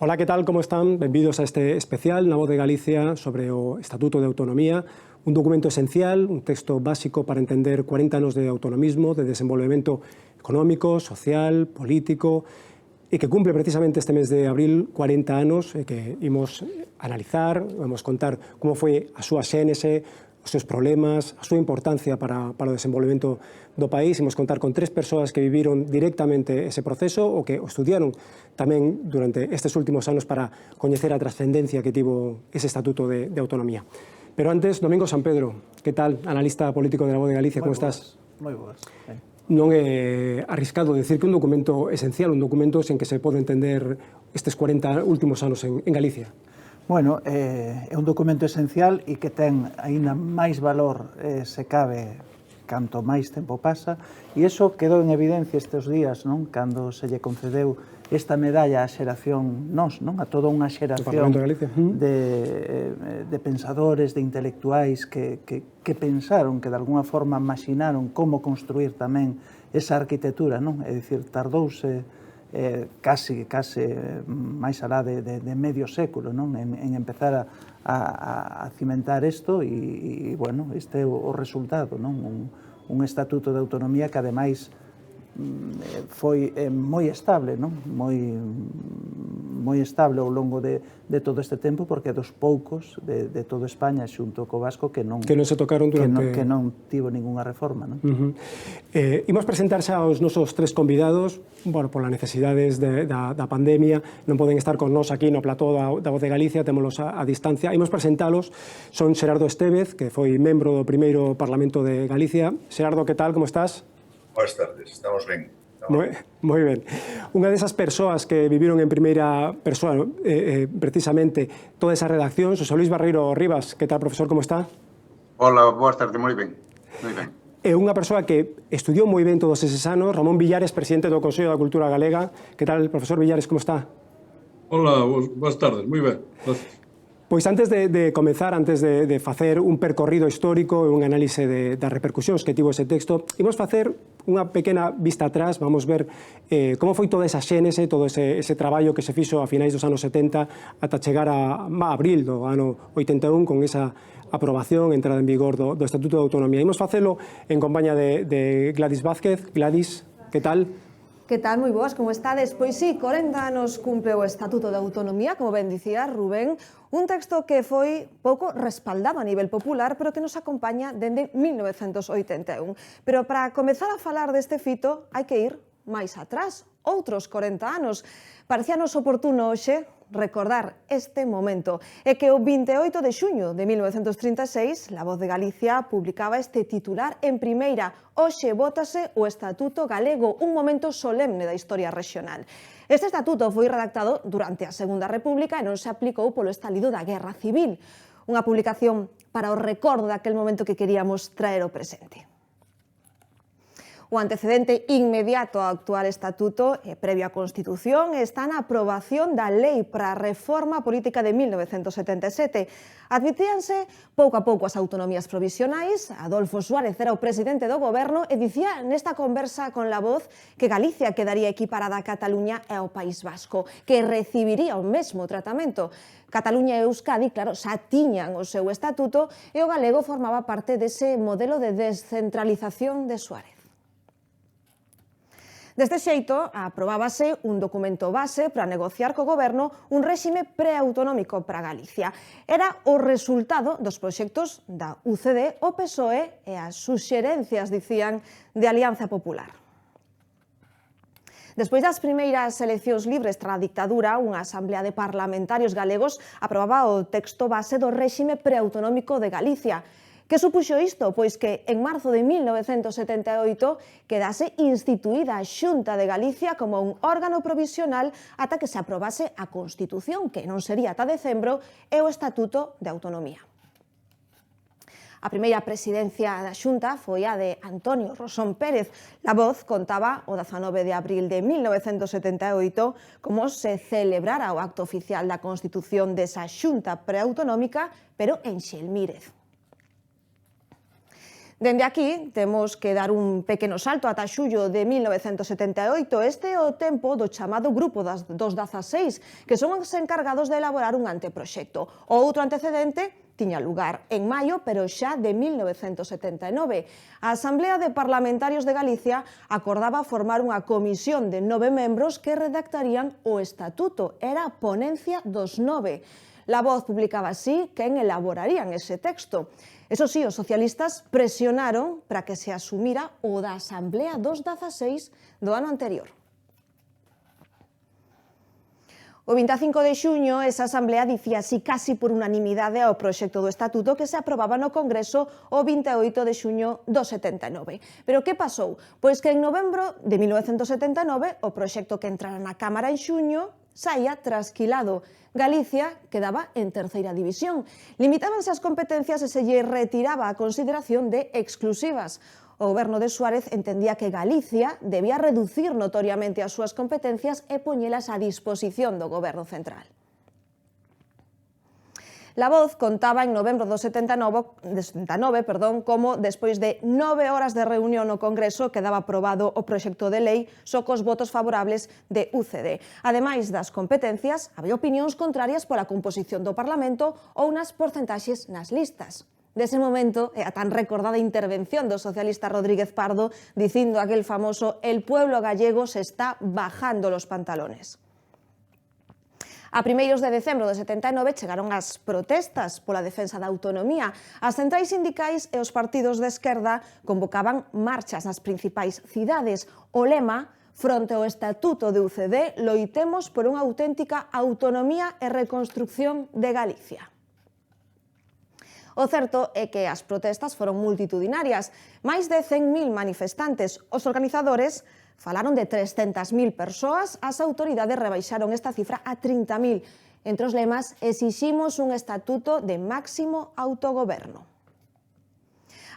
Ola, que tal, como están? Benvidos a este especial na Voz de Galicia sobre o Estatuto de Autonomía, un documento esencial, un texto básico para entender 40 anos de autonomismo, de desenvolvemento económico, social, político, e que cumple precisamente este mes de abril 40 anos, e que imos analizar, vamos contar como foi a súa xénese, os seus problemas, a súa importancia para o desenvolvemento do país. Imos contar con 3 persoas que viviron directamente ese proceso ou que o estudiaron tamén durante estes últimos anos para coñecer a trascendencia que tivo ese Estatuto de Autonomía. Pero antes, Domingo San Pedro, que tal, analista político de la Voz de Galicia, como estás? Moi boas. Non é arriscado decir que un documento esencial, un documento sen que se pode entender estes 40 últimos anos en Galicia. Bueno, é un documento esencial e que ten aínda máis valor se cabe canto máis tempo pasa, e iso quedou en evidencia estes días, non? Cando se lle concedeu esta medalla á xeración nos, non? A toda unha xeración de pensadores, de intelectuais que pensaron, que de alguna forma imaginaron como construir tamén esa arquitectura, non? É dicir, tardouse case máis alá de medio século, non? En empezar a cimentar isto e, bueno, este é o resultado, non? Un estatuto de autonomía que, ademais, foi moi estable, non? Moi estable ao longo de todo este tempo, porque é dos poucos de toda España xunto co vasco que non se tocaron durante... que non tivo ningunha reforma, non? Imos presentar xa aos nosos 3 convidados, bueno, polas necesidades da pandemia, non poden estar con nós aquí no plató da Voz de Galicia, témolos a distancia. Imos presentalos, son Xerardo Estévez, que foi membro do primeiro Parlamento de Galicia. Xerardo, que tal, como estás? Boas tardes, estamos ben. Moi ben. Unha desas persoas que viviron en primeira persoa precisamente toda esa redacción, Xosé Luis Barreiro Rivas. Que tal, profesor, como está? Hola, boas tardes, moi ben. É unha persoa que estudiou moi ben todos eses anos, Ramón Villares, presidente do Consello da Cultura Galega. Que tal, profesor Villares, como está? Hola, boas tardes, moi ben, gracias. Pois antes de comezar, antes de facer un percorrido histórico e un análise das repercusións que tivo ese texto, imos facer unha pequena vista atrás, vamos ver como foi toda esa xénese, todo ese traballo que se fixo a finais dos anos 70 ata chegar a abril do ano 81 con esa aprobación, entrada en vigor do Estatuto de Autonomía. Imos facelo en compañía de Gladys Vázquez. Gladys, que tal? Que tal, moi boas, como estades? Pois sí, 40 anos cumple o Estatuto de Autonomía, como ben dicía Rubén, un texto que foi pouco respaldado a nivel popular, pero que nos acompaña dende 1981. Pero para comezar a falar deste fito, hai que ir máis atrás, outros 40 anos. Parecíanos oportuno hoxe recordar este momento, e que o 28 de xuño de 1936 La Voz de Galicia publicaba este titular en primeira: Hoxe vótase o Estatuto Galego, un momento solemne da historia regional. Este estatuto foi redactado durante a Segunda República e non se aplicou polo estalido da Guerra Civil. Unha publicación para o recordo daquel momento que queríamos traer ao presente. O antecedente inmediato ao actual estatuto e previo á Constitución está na aprobación da Lei para a Reforma Política de 1977. Admitíanse pouco a pouco as autonomías provisionais. Adolfo Suárez era o presidente do goberno e dicía nesta conversa con La Voz que Galicia quedaría equiparada a Cataluña e ao País Vasco, que recibiría o mesmo tratamento. Cataluña e Euskadi, claro, xa tiñan o seu estatuto e o galego formaba parte dese modelo de descentralización de Suárez. Deste xeito, aprobábase un documento base para negociar co goberno un réxime preautonómico para Galicia. Era o resultado dos proxectos da UCD, o PSOE e as suxerencias, dicían, de Alianza Popular. Despois das primeiras eleccións libres tras a dictadura, unha asamblea de parlamentarios galegos aprobaba o texto base do réxime preautonómico de Galicia. Que supuxo isto? Pois que en marzo de 1978 quedase instituída a Xunta de Galicia como un órgano provisional ata que se aprobase a Constitución, que non sería ata decembro, e o Estatuto de Autonomía. A primeira presidencia da Xunta foi a de Antonio Rosón Pérez. La Voz contaba o 19 de abril de 1978 como se celebrara o acto oficial da Constitución desa Xunta preautonómica, pero en Xelmírez. Dende aquí, temos que dar un pequeno salto ata xullo de 1978. Este é o tempo do chamado Grupo dos 16, que son os encargados de elaborar un anteproxecto. O outro antecedente tiña lugar en maio, pero xa de 1979. A Asamblea de Parlamentarios de Galicia acordaba formar unha comisión de 9 membros que redactarían o estatuto. Era a ponencia dos 9. La Voz publicaba así quen elaborarían ese texto. Eso sí, os socialistas presionaron para que se asumira o da Asamblea dos 16 do ano anterior. O 25 de xuño, esa Asamblea dicía así casi por unanimidade ao proxecto do Estatuto que se aprobaba no Congreso o 28 de xuño do 79. Pero que pasou? Pois que en novembro de 1979 o proxecto que entrara na Cámara en xuño saía trasquilado. Galicia quedaba en terceira división. Limitábanse as competencias e se lle retiraba a consideración de exclusivas. O goberno de Suárez entendía que Galicia debía reducir notoriamente as súas competencias e poñelas a disposición do goberno central. La Voz contaba en novembro do 79 como, despois de 9 horas de reunión no Congreso, quedaba aprobado o proxecto de lei só cos votos favorables de UCD. Ademais das competencias, había opinións contrarias pola composición do Parlamento ou nas porcentaxes nas listas. Dese momento é a tan recordada intervención do socialista Rodríguez Pardo dicindo aquel famoso «El pueblo gallego se está bajando los pantalones». A primeiros de decembro de 79 chegaron as protestas pola defensa da autonomía. As centrais sindicais e os partidos de esquerda convocaban marchas nas principais cidades. O lema, fronte ao Estatuto de UCD, loitemos por unha auténtica autonomía e reconstrucción de Galicia. O certo é que as protestas foron multitudinarias, máis de 100.000 manifestantes. Os organizadores falaron de 300.000 persoas, as autoridades rebaixaron esta cifra a 30.000. Entre os lemas, exiximos un estatuto de máximo autogoberno.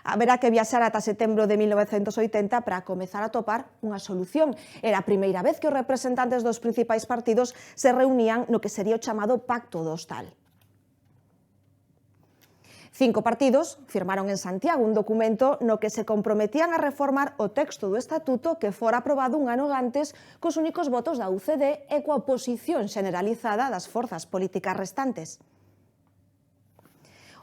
Haberá que viaxar ata setembro de 1980 para comezar a topar unha solución. Era a primeira vez que os representantes dos principais partidos se reunían no que sería o chamado Pacto do Hostal. 5 partidos firmaron en Santiago un documento no que se comprometían a reformar o texto do Estatuto que fora aprobado un ano antes cos únicos votos da UCD e coa oposición generalizada das forzas políticas restantes.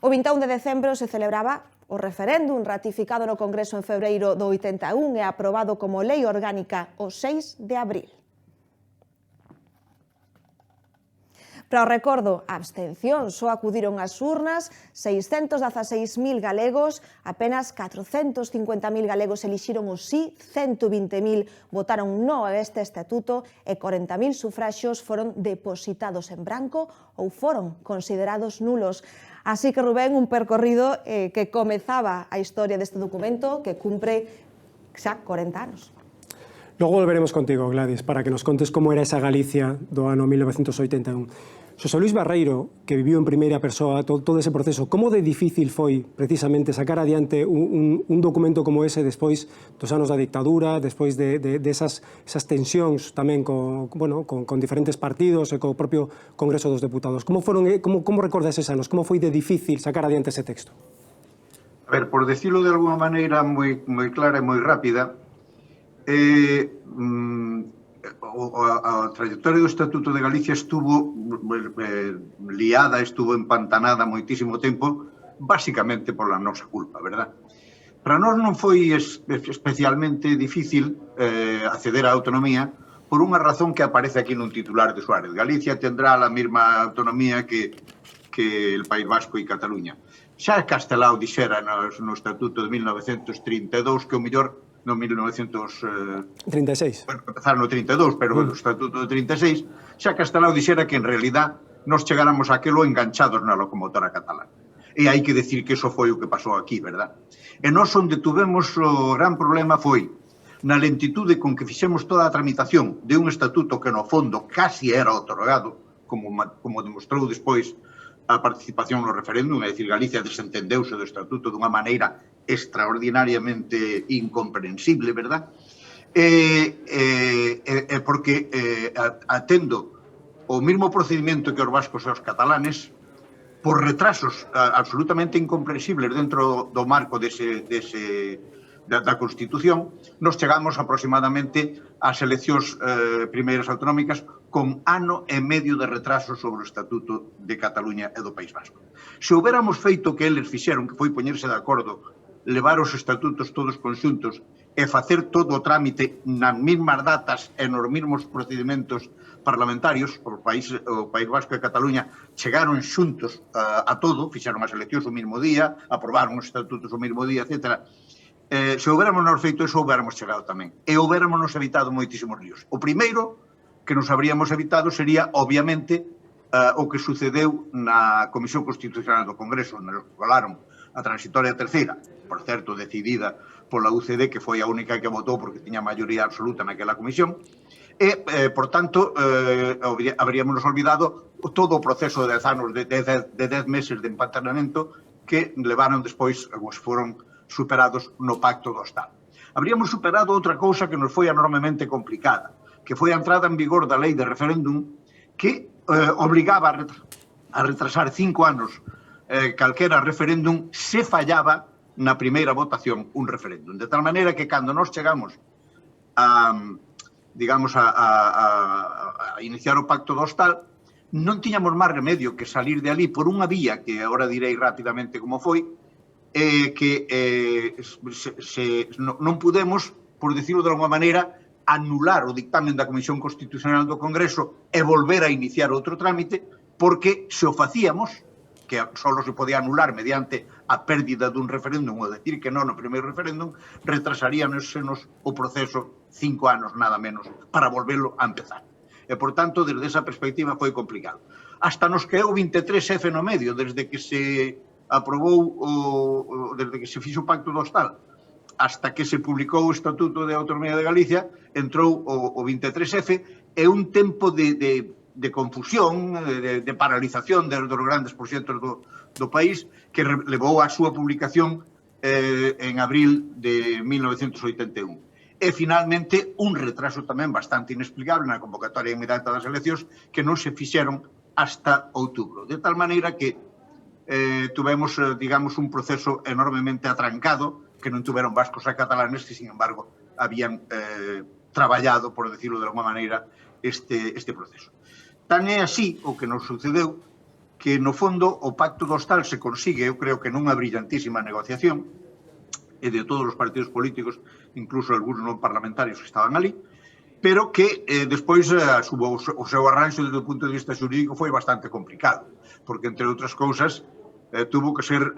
O 21 de decembro se celebraba o referéndum ratificado no Congreso en febreiro do 81 e aprobado como lei orgánica o 6 de abril. Para o recordo, a abstención, só acudiron ás urnas 616.000 galegos, apenas 450.000 galegos elixiron o sí, 120.000 votaron no a este estatuto e 40.000 sufraxios foron depositados en branco ou foron considerados nulos. Así que, Rubén, un percorrido que comezaba a historia deste documento que cumpre xa 40 anos. Logo volveremos contigo, Gladys, para que nos contes como era esa Galicia do ano 1981. Xosé Luís Barreiro, que viviu en primeira persoa todo ese proceso, como de difícil foi precisamente sacar adiante un documento como ese despois dos anos da dictadura, despois de esas tensións tamén con diferentes partidos e co propio Congreso dos Deputados? Como recordas eses anos? Como foi de difícil sacar adiante ese texto? A ver, por decirlo de alguna maneira moi clara e moi rápida, a trayectoria do Estatuto de Galicia estuvo liada, estuvo empantanada moitísimo tempo, basicamente pola nosa culpa, verdad? Para nós non foi especialmente difícil acceder á autonomía por unha razón que aparece aquí nun titular de Suárez. Galicia tendrá a mesma autonomía que el País Vasco e Cataluña. Xa Castelao dixera no Estatuto de 1932 que o mellor no 1936. Bueno, empezaron no 32, pero o Estatuto de 36, xa Castelao dixera que en realidad nos chegáramos a aquelo enganchados na locomotora catalana. E hai que decir que eso foi o que pasou aquí, verdad? E nós onde tuvemos o gran problema foi na lentitude con que fixemos toda a tramitación de un estatuto que no fondo casi era otorgado, como demostrou despois a participación no referéndum, é dicir, Galicia desentendeuse do estatuto dunha maneira extraordinariamente incomprensible, verdad? Porque atendo o mesmo procedimento que os vascos e os catalanes, por retrasos absolutamente incomprensibles dentro do marco da Constitución, nos chegamos aproximadamente ás eleccións primeiras autonómicas con ano e medio de retraso sobre o Estatuto de Cataluña e do País Vasco. Se houbéramos feito o que eles fixeron, que foi poñerse de acordo, levar os estatutos todos conxuntos e facer todo o trámite nas mesmas datas e nos mesmos procedimentos parlamentarios, o País Vasco e Cataluña chegaron xuntos a todo, fixeron as eleccións o mesmo día, aprobaron os estatutos o mesmo día, etc. Se houbéramos nos feito eso, houbéramos chegado tamén. E houbéramos nos evitado moitísimos líos. O primeiro que nos habríamos evitado sería, obviamente, o que sucedeu na Comisión Constitucional do Congreso, nos colaron a transitoria terceira, por certo, decidida pola UCD, que foi a única que votou porque tiña maioría absoluta naquela comisión, e, por tanto, habríamos olvidado todo o proceso de 10 anos, de 10 meses de empantanamento que levaron despois, os foron superados no Pacto do Estado. Habríamos superado outra cousa que nos foi enormemente complicada, que foi a entrada en vigor da lei de referéndum que obligaba a retrasar 5 anos calquera referéndum se fallaba na primeira votación un referéndum. De tal maneira que cando nos chegamos a iniciar o Pacto do Estado, non tiñamos máis remedio que salir de ali por unha vía que agora direi rapidamente como foi, que non pudemos, por dicirlo de alguma maneira, anular o dictamen da Comisión Constitucional do Congreso e volver a iniciar outro trámite, porque se o facíamos, que só se podía anular mediante a pérdida dun referéndum ou decir que non no primeiro referéndum, retrasaríanos o proceso 5 anos nada menos para volverlo a empezar. E, por tanto, desde esa perspectiva foi complicado. Hasta nos quedou 23F no medio, desde que se aprobou, desde que se fixo o Pacto do Estado, hasta que se publicou o Estatuto de Autonomía de Galicia, entrou o 23F, e un tempo de confusión, de paralización dos grandes proxectos do país, que levou a súa publicación en abril de 1981. E, finalmente, un retraso tamén bastante inexplicable na convocatoria inmediata das eleccións que non se fixeron hasta outubro. De tal maneira que tuvemos, digamos, un proceso enormemente atrancado, que non tuveron vascos e catalanes que, sin embargo, habían traballado, por decirlo de alguma maneira, este proceso. Tan é así o que nos sucedeu que, no fondo, o Pacto do Estado se consigue, eu creo que nunha brillantísima negociación, e de todos os partidos políticos, incluso algúns non parlamentarios que estaban ali, pero que despois o seu arranxo desde o punto de vista xurídico foi bastante complicado, porque, entre outras cousas, tuvo que ser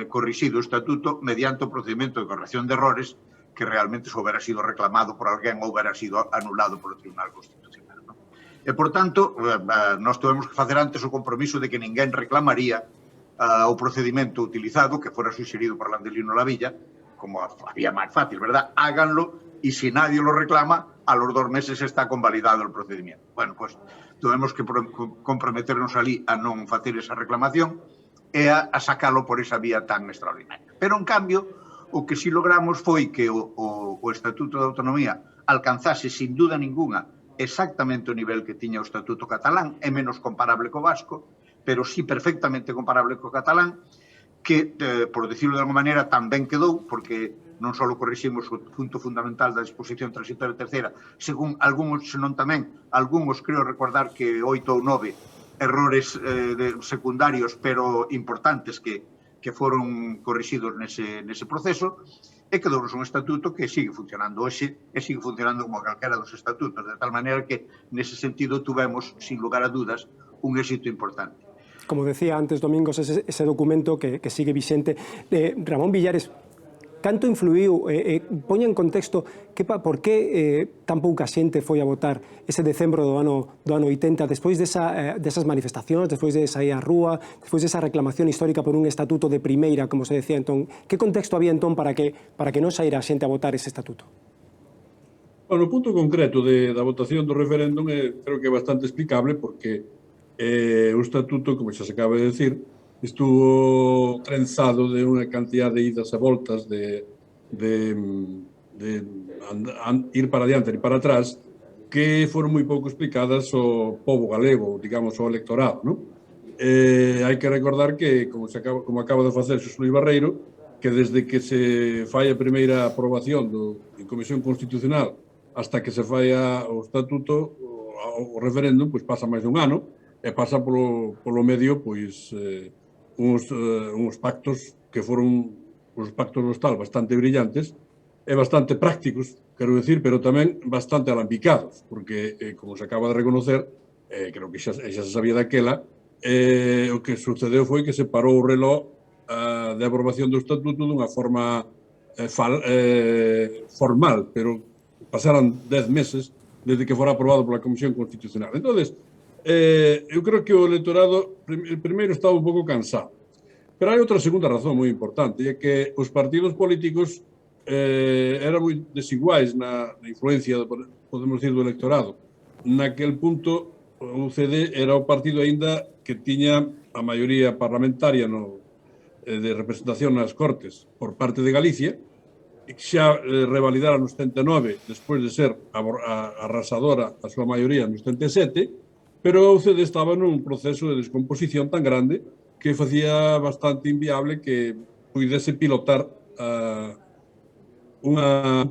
corrixido o estatuto mediante o procedimento de corrección de errores que realmente se houbera sido reclamado por alguén ou houbera sido anulado polo Tribunal Constitucional. E, por tanto, nós tuvemos que facer antes o compromiso de que ninguén reclamaría o procedimento utilizado, que fora suxerido por Landelino Lavilla, como había máis fácil, verdad? Háganlo, e se nadie lo reclama, a los 2 meses está convalidado el procedimiento. Bueno, pues tuvemos que comprometernos ali a non facer esa reclamación e a sacalo por esa vía tan extraordinaria. Pero, en cambio, o que si logramos foi que o Estatuto de Autonomía alcanzase, sin duda ninguna, exactamente o nivel que tiña o Estatuto catalán, é menos comparable co vasco, pero sí perfectamente comparable co catalán, que, por decirlo de alguma maneira, tamén quedou, porque non só corriximos o punto fundamental da disposición transitoria terceira, según algúns, senón tamén, algúns creo recordar que 8 ou 9 errores secundarios, pero importantes, que foron corrixidos nese proceso, e quedou un estatuto que sigue funcionando hoxe e sigue funcionando como calquera dos estatutos, de tal maneira que, nese sentido, tuvemos, sin lugar a dudas, un éxito importante. Como decía antes, Domingos, ese documento que sigue vixente. Ramón Villares, canto influiu, poña en contexto por que tan pouca xente foi a votar ese decembro do ano 80, despois desas manifestacións, despois de sair á rúa, despois desa reclamación histórica por un estatuto de primeira, como se decía entón. Que contexto había entón para que non saíra a xente a votar ese estatuto? Bueno, o punto concreto da votación do referéndum creo que é bastante explicable, porque o estatuto, como xa se acaba de decir, estuvo trenzado de unha cantidad de idas e voltas, de ir para adiante e para atrás, que foron moi pouco explicadas ao povo galego, digamos, ao electorado, non? Hai que recordar que, como acaba de facer Xosé Luís Barreiro, que desde que se fai a primeira aprobación en Comisión Constitucional hasta que se fai o estatuto, o referéndum, pois pasa máis dun ano, e pasa polo medio pois uns pactos que foron os pactos do Estado bastante brillantes e bastante prácticos, quero decir, pero tamén bastante alambicados, porque, como se acaba de reconocer, creo que xa se sabía daquela, o que sucedeu foi que se parou o reloj de aprobación do estatuto dunha forma formal, pero pasaran 10 meses desde que fora aprobado pola Comisión Constitucional. Entonces, eu creo que o electorado, primeiro, estaba un pouco cansado. Pero hai outra segunda razón moi importante, é que os partidos políticos eran moi desiguais na influencia, podemos decir, do electorado. Naquel punto, o UCD era o partido aínda que tiña a maioría parlamentaria de representación nas Cortes por parte de Galicia, que xa revalidara no 79, despois de ser arrasadora a súa maioría no 77, pero a UCD estaba nun proceso de descomposición tan grande que facía bastante inviable que pudese pilotar un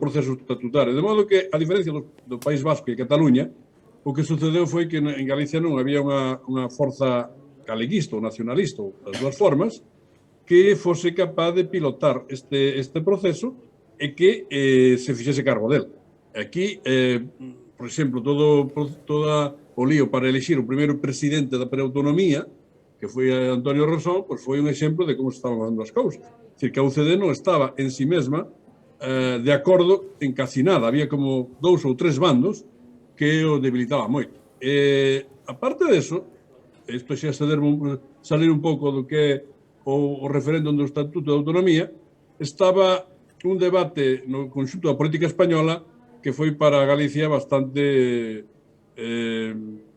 proceso estatutario. De modo que, a diferencia do País Vasco e Cataluña, o que sucedeu foi que en Galicia non había unha forza galeguista ou nacionalista, ou das dúas formas, que fose capaz de pilotar este proceso e que se fixese cargo del. Aquí, por exemplo, todo o lío para elixir o primeiro presidente da preautonomía, que foi Antonio Rosón, pois foi un exemplo de como se estaban facendo as cousas. É dicir, que a UCD non estaba en si mesma de acordo en casi nada. Había como 2 ou 3 bandos que o debilitaba moito. Aparte deso, isto xa salir un pouco do que o referéndum do Estatuto de Autonomía, estaba un debate no conxunto da política española que foi para Galicia bastante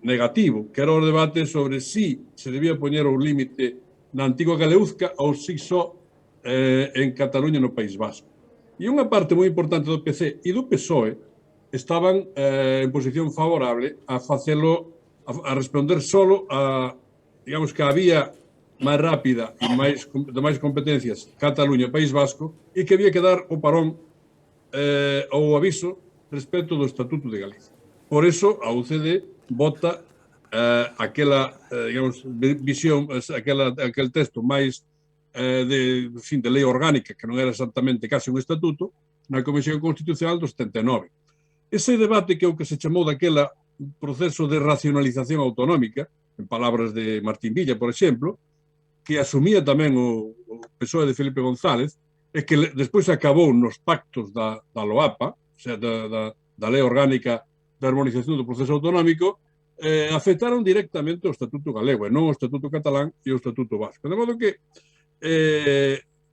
negativo, que era o debate sobre si se debía poñer o límite na antiga Galeuzca ou si só en Cataluña no País Vasco. E unha parte moi importante do PC e do PSOE estaban en posición favorable a facelo, a responder solo a, digamos, que había máis rápida e de máis competencias Cataluña e País Vasco e que había que dar o parón ou o aviso respecto do Estatuto de Galicia. Por eso, a UCD vota aquela, digamos, visión, aquel texto máis de lei orgánica, que non era exactamente case un estatuto, na Comisión Constitucional do 79. Ese debate que é o que se chamou daquela proceso de racionalización autonómica, en palabras de Martín Villa, por exemplo, que asumía tamén o PSOE de Felipe González, e que despois acabou nos pactos da LOAPA, o sea, da Lei Orgánica de Armonización do Proceso Autonómico, afectaron directamente o Estatuto Galego, e non o Estatuto Catalán e o Estatuto Vasco. De modo que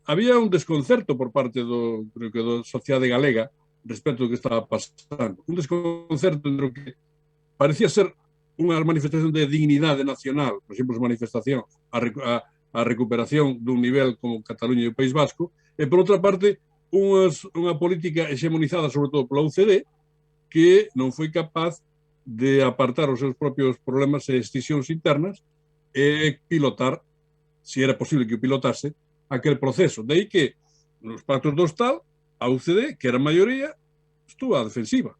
había un desconcerto por parte creo que da sociedade galega respecto do que estaba pasando. Un desconcerto entre o que parecía ser unha manifestación de dignidade nacional, por exemplo, as manifestacións, a recuperación dun nivel como Cataluña e o País Vasco, e, por outra parte, unha política hexemonizada, sobre todo, pola UCD, que non foi capaz de apartar os seus propios problemas e decisións internas e pilotar, se era posible que o pilotase, aquel proceso. De aí que, nos pactos do Estado, a UCD, que era a maioría, estuvo á defensiva,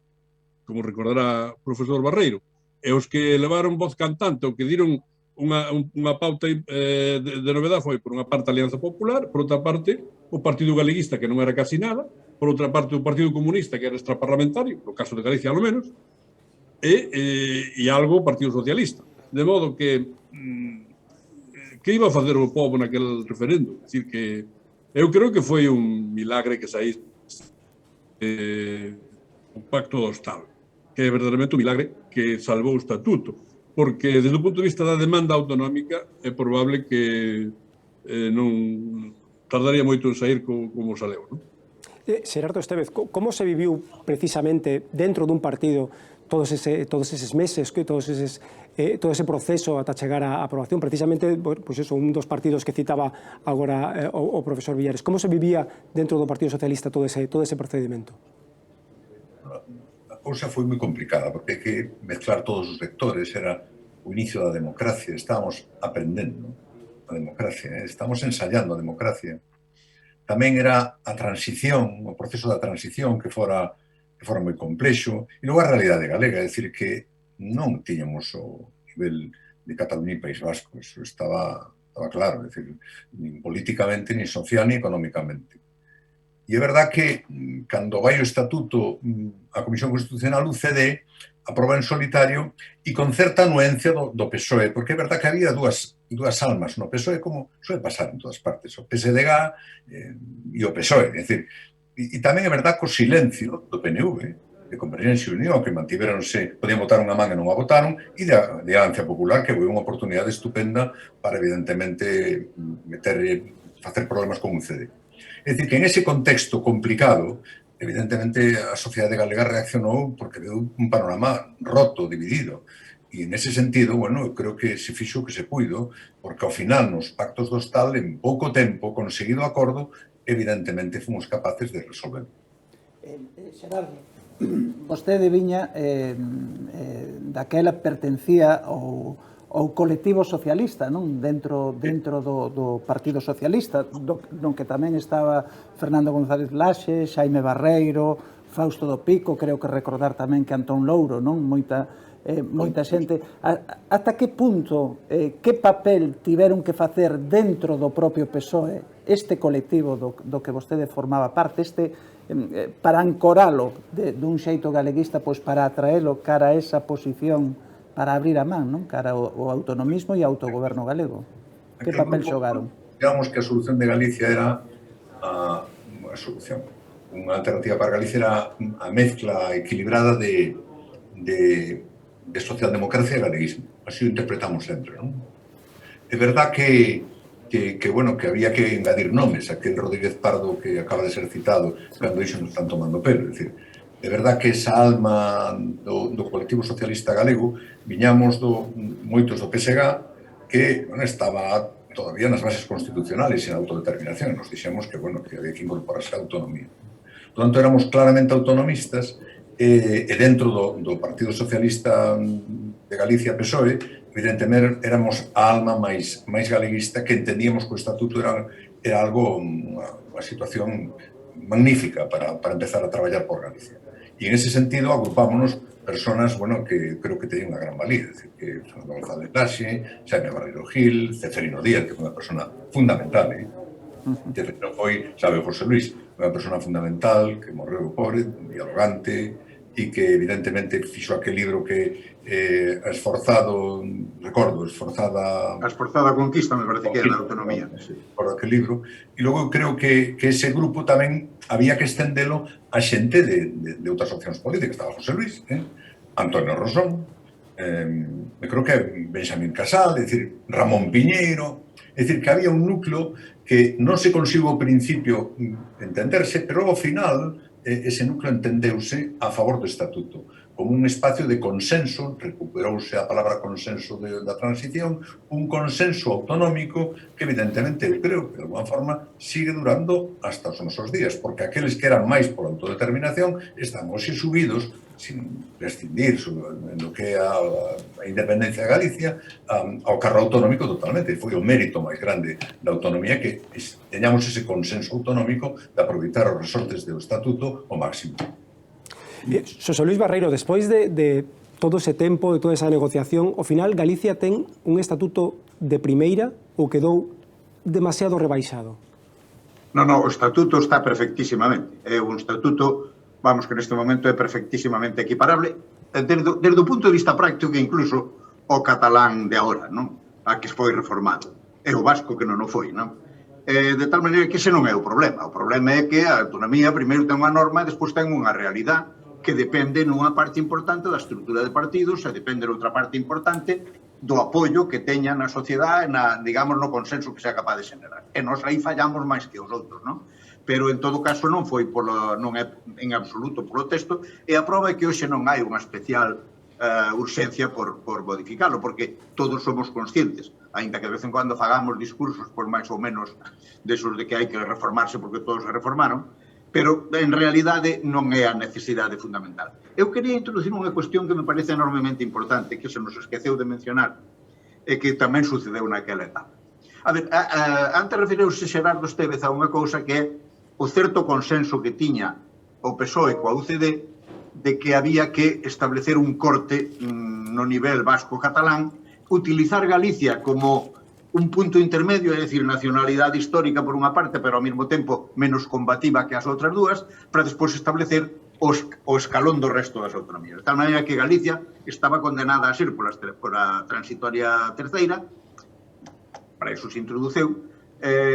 como recordará o profesor Barreiro. E os que levaron voz cantante, o que diron unha pauta de novedade foi, por unha parte, a Alianza Popular, por outra parte, o Partido Galeguista, que non era casi nada, por outra parte, o Partido Comunista, que era extraparlamentario, no caso de Galicia, ao menos, e algo o Partido Socialista. De modo que iba a facer o povo naquele referendo? É dicir, que eu creo que foi un milagre que saíse o Pacto do Estado, que é verdadeiramente un milagre que salvou o Estatuto, porque desde o punto de vista da demanda autonómica é probable que non tardaría moito en sair como saleu, non? Xerardo Estévez, como se viviu precisamente dentro dun partido todos eses meses, todo ese proceso ata chegar á aprobación? Precisamente, pois eso, un dos partidos que citaba agora o profesor Villares. Como se vivía dentro do Partido Socialista todo ese procedimento? A cousa foi moi complicada, porque hai que mezclar todos os vectores. Era o inicio da democracia, estábamos aprendendo a democracia, estamos ensayando a democracia. Tamén era a transición, o proceso da transición que fora moi complexo, e logo a realidade galega, é dicir, que non tiñamos o nivel de Cataluña e País Vasco, eso estaba claro, é dicir, nin políticamente, nin social, nin económicamente. E é verdad que, cando vai o Estatuto, a Comisión Constitucional, o CD, aproba en solitario e con certa anuencia do PSOE, porque é verdad que había dúas almas no PSOE, como suele pasar en todas partes, o PSDG e o PSOE, é dicir, e tamén é verdad que o silencio do PNV, de Convergencia e Unión, que mantiveronse, podían votar unha man e non a votaron, e de Alianza Popular, que foi unha oportunidade estupenda para, evidentemente, facer problemas con un CD. É dicir, que en ese contexto complicado, evidentemente, a sociedade galega reaccionou porque veu un panorama roto, dividido. E, en ese sentido, bueno, eu creo que se fixo o que se puido, porque, ao final, nos pactos do Estado, en pouco tempo, conseguido acordo, evidentemente, fomos capaces de resolver. Xerardo, vostede viña daquela pertencía ao colectivo socialista, non? Dentro do Partido Socialista, non que tamén estaba Fernando González Laxe, Xaime Barreiro, Fausto do Pico, creo que recordar tamén que Antón Louro, non? Moita xente. Ata que punto, que papel tiveron que facer dentro do propio PSOE este colectivo do que vostede formaba parte, para ancoralo dun xeito galeguista, pois para atraelo cara a esa posición, para abrir a man, non? Cara ao autonomismo e ao autogoberno galego. Que papel xogaron? Digamos que a solución de Galicia era a solución. Unha alternativa para Galicia era a mezcla equilibrada de socialdemocracia e galeguismo. Así o interpretamos sempre, non? É verdad que había que engadir nomes, aquel Rodríguez Pardo que acaba de ser citado cando dixo nos están tomando pelo, é dicir, é verdad que esa alma do colectivo socialista galego viñamos moitos do PSG que estaba todavía nas bases constitucionales e na autodeterminación, nos dixemos que había que incorporarse a autonomía. Por tanto, éramos claramente autonomistas e dentro do Partido Socialista de Galicia, PSOE, evidentemente éramos a alma máis galeguista, que entendíamos que o Estatuto era algo, unha situación magnífica para empezar a traballar por Galicia. E en ese sentido agrupámonos personas, que creo que teñen unha gran valía, é dicir, que Fernando González Laxe, Xaime Barreiro Gil, Ceferino Díaz, que foi unha persona fundamental, Ceferino foi, sabe, José Luis, unha persona fundamental, que morreu pobre, dialogante, e que evidentemente fixo aquel libro que a esforzada conquista, me parece que era a autonomía. Por aquel libro. E logo creo que ese grupo tamén había que estendelo a xente de outras opcións políticas. Estaba José Luis, Antonio Rosón, creo que Benxamín Casal, é dicir, Ramón Piñeiro, é dicir, que había un núcleo que non se consigo ao principio entenderse, pero ao final ese núcleo entendeuse a favor do Estatuto como un espacio de consenso, recuperouse a palabra consenso da transición, un consenso autonómico que evidentemente eu creo que de alguma forma sigue durando hasta os nosos días, porque aqueles que eran máis por autodeterminación están hoxe subidos, sin prescindir en lo que é a independencia de Galicia, ao carro autonómico totalmente. Foi o mérito máis grande da autonomía que teñamos ese consenso autonómico de aproveitar os resortes do Estatuto ao máximo. Xosé Luis Barreiro, despois de todo ese tempo, de toda esa negociación, ao final Galicia ten un estatuto de primeira ou quedou demasiado rebaixado? Non, o estatuto está perfectísimamente. É un estatuto, vamos, que neste momento é perfectísimamente equiparable desde o punto de vista práctico que incluso o catalán de agora, non? A que foi reformado. É o vasco que non o foi, non? De tal maneira que ese non é o problema. O problema é que a autonomía primeiro ten unha norma e despois ten unha realidade que depende nunha parte importante da estrutura de partidos e depende noutra parte importante do apoio que teña na sociedade, digamos, no consenso que sea capaz de xenerar. E nós aí fallamos máis que os outros, non? Pero, en todo caso, non é en absoluto polo texto, e a prova é que hoxe non hai unha especial urxencia por modificarlo, porque todos somos conscientes, aínda que de vez en cuando fagamos discursos, máis ou menos, desos de que hai que reformarse porque todos se reformaron, pero en realidade non é a necesidade fundamental. Eu quería introducir unha cuestión que me parece enormemente importante, que se nos esqueceu de mencionar, e que tamén sucedeu naquela etapa. A ver, antes referiuse Xerardo Estévez a unha cousa que é o certo consenso que tiña o PSOE coa UCD de que había que establecer un corte no nivel vasco-catalán, utilizar Galicia como un punto intermedio, é dicir, nacionalidade histórica por unha parte, pero ao mesmo tempo menos combativa que as outras dúas, para despois establecer o escalón do resto das autonomías. De tal maneira que Galicia estaba condenada a ser pola transitoria terceira, para iso se introduceu,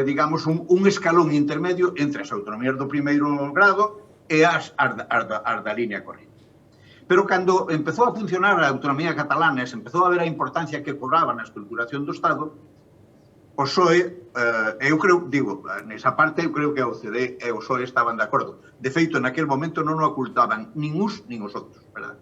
digamos, un escalón intermedio entre as autonomías do primeiro grado e as da línea corrente. Pero cando empezou a funcionar a autonomía catalana e se empezou a ver a importancia que cobraba na estructuración do Estado, o PSOE, eu creo, digo, nesa parte eu creo que a OCDE e o PSOE estaban de acordo. De feito, naquele momento non o ocultaban nin uns nin os outros, verdad?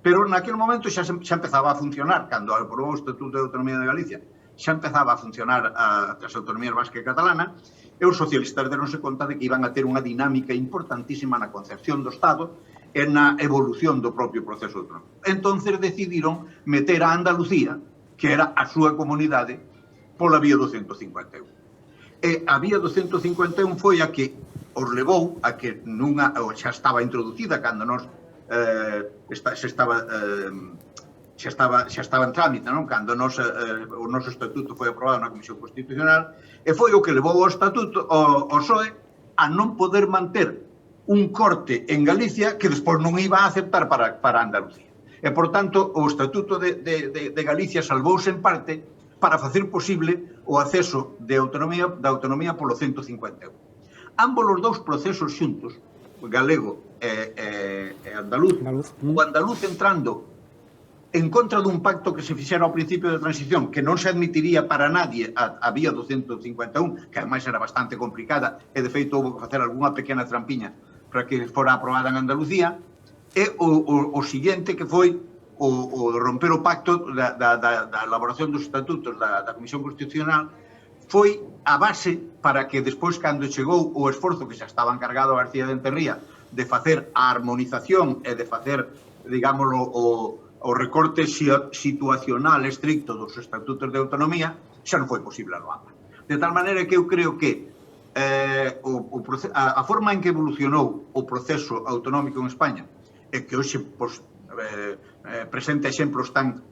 Pero naquele momento xa empezaba a funcionar, cando aprobou o Estatuto de Autonomía de Galicia, xa empezaba a funcionar as autonomías vasca e catalana, e os socialistas deronse conta de que iban a ter unha dinámica importantísima na concepción do Estado e na evolución do propio proceso autonómico. Entonces decidiron meter a Andalucía, que era a súa comunidade, pola vía do 151. E a vía do 151 foi a que os levou a que xa estaba introducida cando nos xa estaba en trámite, non? Cando o noso estatuto foi aprobado na Comisión Constitucional, e foi o que levou o estatuto, o PSOE, a non poder manter un corte en Galicia que despois non iba a aceptar para Andalucía. E, por tanto, o Estatuto de Galicia salvouse en parte para facer posible o acceso da autonomía polo 151. Ambos os dous procesos xuntos, galego e andaluz, o andaluz entrando en contra dun pacto que se fixera ao principio da transición, que non se admitiría para nadie a vía do 151, que ademais era bastante complicada, e de feito houve que facer algunha pequena trampiña para que fora aprobada en Andalucía, e o siguiente que foi o romper o pacto da elaboración dos estatutos da Comisión Constitucional, foi a base para que despois, cando chegou o esforzo que xa estaba encargado a García de Enterría de facer a armonización e de facer, digámoslo, o recorte situacional estricto dos estatutos de autonomía, xa non foi posible a APA. De tal maneira que eu creo que a forma en que evolucionou o proceso autonómico en España e que hoxe presenta exemplos tan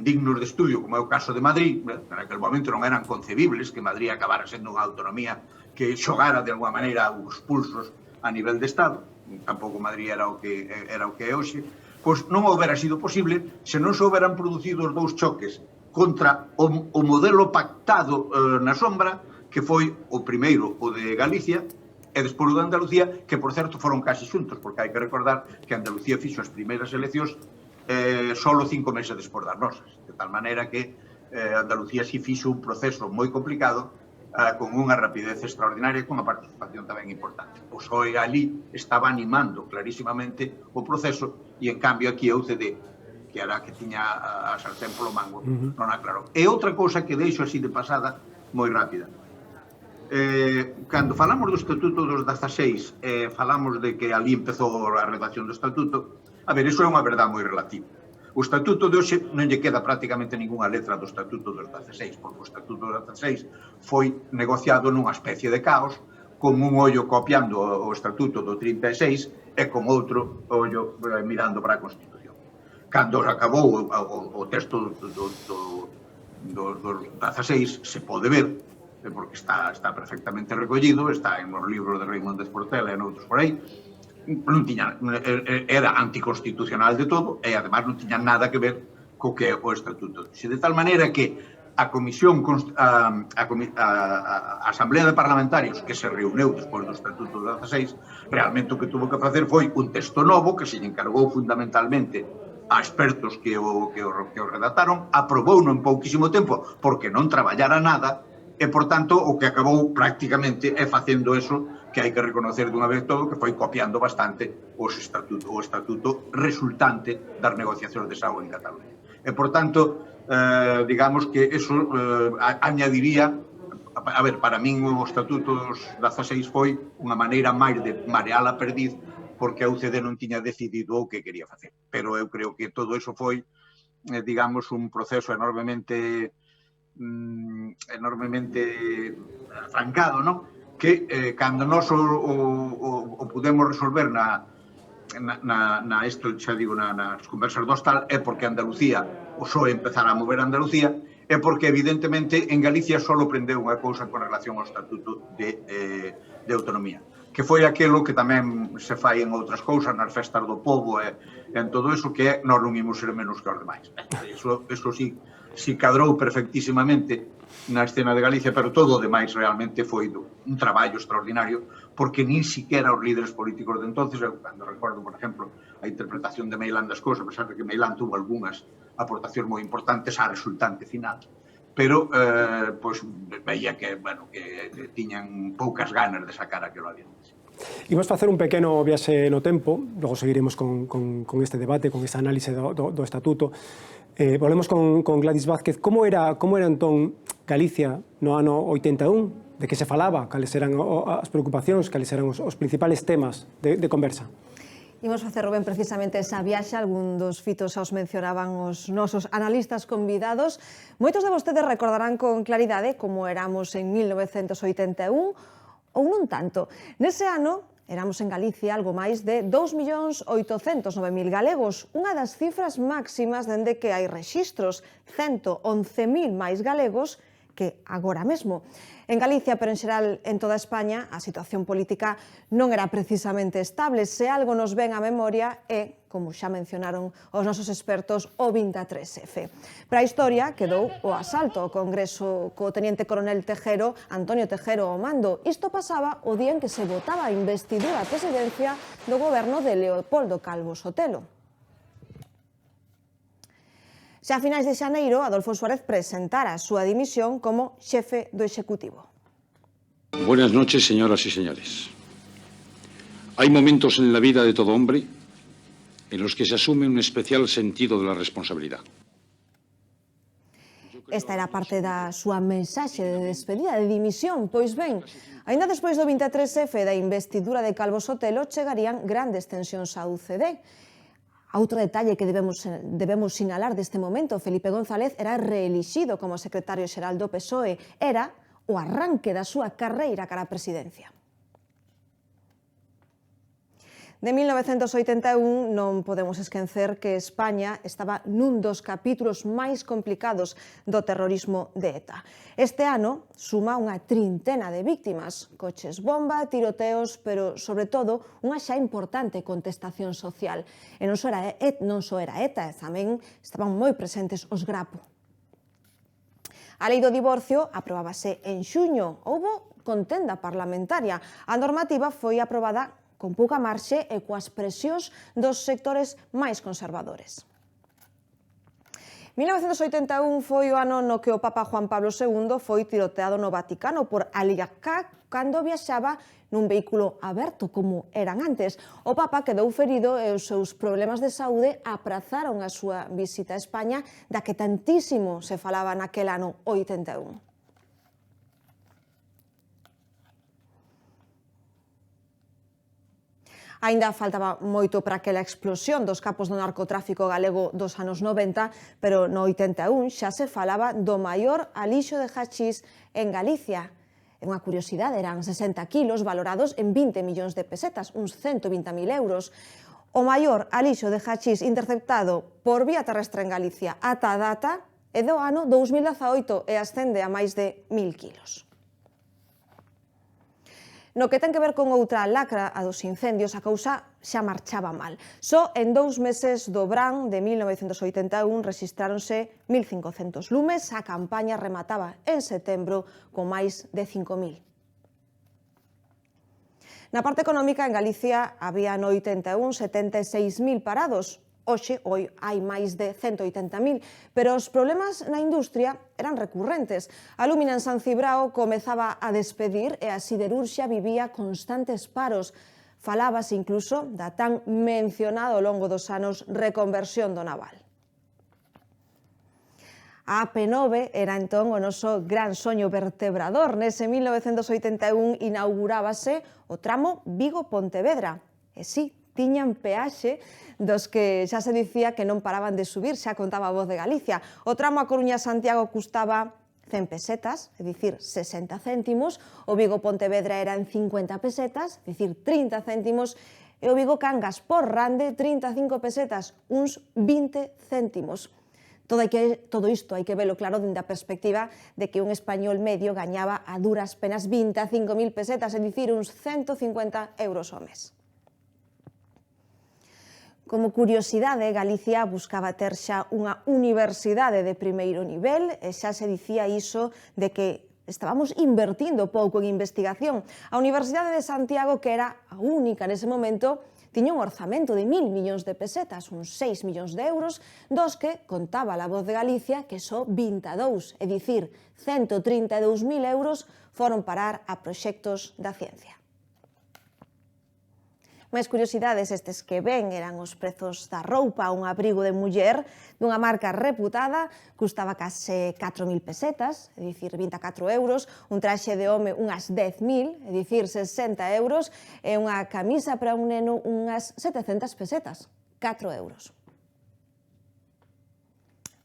dignos de estudio como é o caso de Madrid, en aquel momento non eran concebibles que Madrid acabara sendo unha autonomía que xogara de alguma maneira os pulsos a nivel de Estado, tampouco Madrid era o que é hoxe, pois non houbera sido posible se non se houberan producido os dous choques contra o modelo pactado na sombra, que foi o primeiro, o de Galicia, e despois o de Andalucía, que, por certo, foron casi xuntos, porque hai que recordar que Andalucía fixo as primeiras eleccións solo 5 meses despois das nosas, de tal maneira que Andalucía si fixo un proceso moi complicado, con unha rapidez extraordinaria e con unha participación tamén importante. O PSOE ali estaba animando clarísimamente o proceso e, en cambio, aquí a UCD, que era a que tiña a sartén polo mango, non aclarou. E outra cousa que deixo así de pasada, moi rápida. Cando falamos do Estatuto dos 16, falamos de que ali empezou a redacción do Estatuto, a ver, iso é unha verdade moi relativa. O Estatuto de hoxe non lle queda prácticamente ninguna letra do Estatuto dos 16, porque o Estatuto dos 16 foi negociado nunha especie de caos, con un ollo copiando o Estatuto do 36 e con outro ollo mirando para a Constitución. Cando acabou o texto do 16 se pode ver, porque está perfectamente recollido, está en os libros de Raimundo Esportela e noutros por aí, non tiña, era anticonstitucional de todo e además non tiña nada que ver co que é o Estatuto. De tal maneira que a Comisión, a Asamblea de Parlamentarios que se reuneu despois do Estatuto do 16, realmente o que tuvo que facer foi un texto novo que se encargou fundamentalmente a expertos que o redactaron, aprobouno en pouquísimo tempo porque non traballara nada e, por tanto, o que acabou prácticamente é facendo eso que hai que reconocer dunha vez todo, que foi copiando bastante o estatuto resultante das negociacións de Sao en Cataluña. E, por tanto, digamos que eso añadiría a ver, para min o Estatuto dos 16 foi unha maneira máis de marear a perdiz porque a UCD non tiña decidido o que quería facer. Pero eu creo que todo eso foi, digamos, un proceso enormemente afancado, non? Que cando nós o pudemos resolver nas conversas do Hostal é porque Andalucía, o PSOE empezara a mover Andalucía, é porque evidentemente en Galicia só prendeu unha cousa con relación ao Estatuto de Autonomía, que foi aquilo que tamén se fai en outras cousas, nas festas do povo e en todo eso, que é nós non imos ser menos que os demais. Eso sí cadrou perfectísimamente na escena de Galicia, pero todo o demais realmente foi un traballo extraordinario, porque nin siquiera os líderes políticos de entonces, cando recordo, por exemplo, a interpretación de Meilán das cousas, a pesar de que Meilán tuvo algunhas aportacións moi importantes á resultante final, pero veía que tiñan poucas ganas de sacar aquilo adiante. Imos facer un pequeno viaxe no tempo, logo seguiremos con este debate, con esta análise do Estatuto. Volvemos con Gladys Vázquez. Como era entón Galicia no ano 81? De que se falaba? Cales eran as preocupacións? Cales eran os principales temas de conversa? Imos facer, Rubén, precisamente esa viaxe. Algún dos fitos xa os mencionaban os nosos analistas convidados. Moitos de vostedes recordarán con claridade como éramos en 1981 ou non tanto. Nese ano éramos en Galicia algo máis de 2.809.000 galegos, unha das cifras máximas dende que hai rexistros, 111.000 máis galegos que agora mesmo. En Galicia, pero en xeral en toda España, a situación política non era precisamente estable. Se algo nos ven á memoria é, como xa mencionaron os nosos expertos, o 23F. Pero a historia quedou o asalto ao Congreso co teniente coronel Tejero, Antonio Tejero, ao mando. Isto pasaba o día en que se votaba a investidura á presidencia do goberno de Leopoldo Calvo Sotelo. Xa a finais de xaneiro, Adolfo Suárez presentara a súa dimisión como xefe do Executivo. Buenas noches, señoras y señores. Hay momentos en la vida de todo hombre en los que se asume un especial sentido de la responsabilidad. Esta era parte da súa mensaxe de despedida, de dimisión. Pois ben, aínda despois do 23F da investidura de Calvo Sotelo, chegarían grandes tensións á UCD. Outro detalle que debemos sinalar deste momento, Felipe González era reelixido como secretario xeral do PSOE. Era o arranque da súa carreira cara á presidencia. De 1981 non podemos esquecer que España estaba nun dos capítulos máis complicados do terrorismo de ETA. Este ano suma unha trintena de víctimas, coches bomba, tiroteos, pero sobre todo unha xa importante contestación social. E non só era ETA, tamén estaban moi presentes os Grapo. A lei do divorcio aprobábase en xuño. Houbo contenda parlamentaria. A normativa foi aprobada con pouca marxe e coas presións dos sectores máis conservadores. 1981 foi o ano no que o Papa Juan Pablo II foi tiroteado no Vaticano por Al-Aqsa cando viaxaba nun vehículo aberto como eran antes. O Papa quedou ferido e os seus problemas de saúde aprazaron a súa visita a España, da que tantísimo se falaba naquel ano 81. Aínda faltaba moito para aquela explosión dos capos do narcotráfico galego dos anos 90, pero no 81 xa se falaba do maior alixo de hachís en Galicia. É unha curiosidade, eran 60 kilos valorados en 20 millóns de pesetas, uns 120.000 euros. O maior alixo de hachís interceptado por vía terrestre en Galicia ata a data é do ano 2018 e ascende a máis de 1.000 kilos. No que ten que ver con outra lacra, a dos incendios, a cousa xa marchaba mal. Só en 2 meses do Brán de 1981 rexistráronse 1.500 lumes, a campaña remataba en setembro con máis de 5.000. Na parte económica, en Galicia había no 81 76.000 parados. Hoxe hai máis de 180.000, pero os problemas na industria eran recurrentes. A Lúmina en San Cibrao comezaba a despedir e a siderurxia vivía constantes paros. Falábase incluso da tan mencionada ao longo dos anos reconversión do naval. A AP9 era entón o noso gran soño vertebrador. Nese 1981 inaugurábase o tramo Vigo-Pontevedra. E sí, tiñan peaxe dos que xa se dicía que non paraban de subir, xa contaba a Voz de Galicia. O tramo a Coruña-Santiago custaba 100 pesetas, é dicir, 60 céntimos, o Vigo-Pontevedra eran 50 pesetas, é dicir, 30 céntimos, e o Vigo-Cangas por Rande, 35 pesetas, uns 20 céntimos. Todo isto hai que velo claro dende a perspectiva de que un español medio gañaba a duras penas 25.000 pesetas, é dicir, uns 150 euros ao mes. Como curiosidade, Galicia buscaba ter xa unha universidade de primeiro nivel, e xa se dicía iso de que estábamos invertindo pouco en investigación. A Universidade de Santiago, que era a única nese momento, tiña un orzamento de 1.000 millóns de pesetas, uns 6 millóns de euros, dos que contaba a Voz de Galicia que só 22, é dicir, 132.000 euros foron parar a proxectos da ciencia. Máis curiosidades estes que ven eran os prezos da roupa. Un abrigo de muller dunha marca reputada custaba case 4.000 pesetas, é dicir, 24 euros, un traxe de home unhas 10.000, é dicir, 60 euros, e unha camisa para un neno unhas 700 pesetas, 4 euros.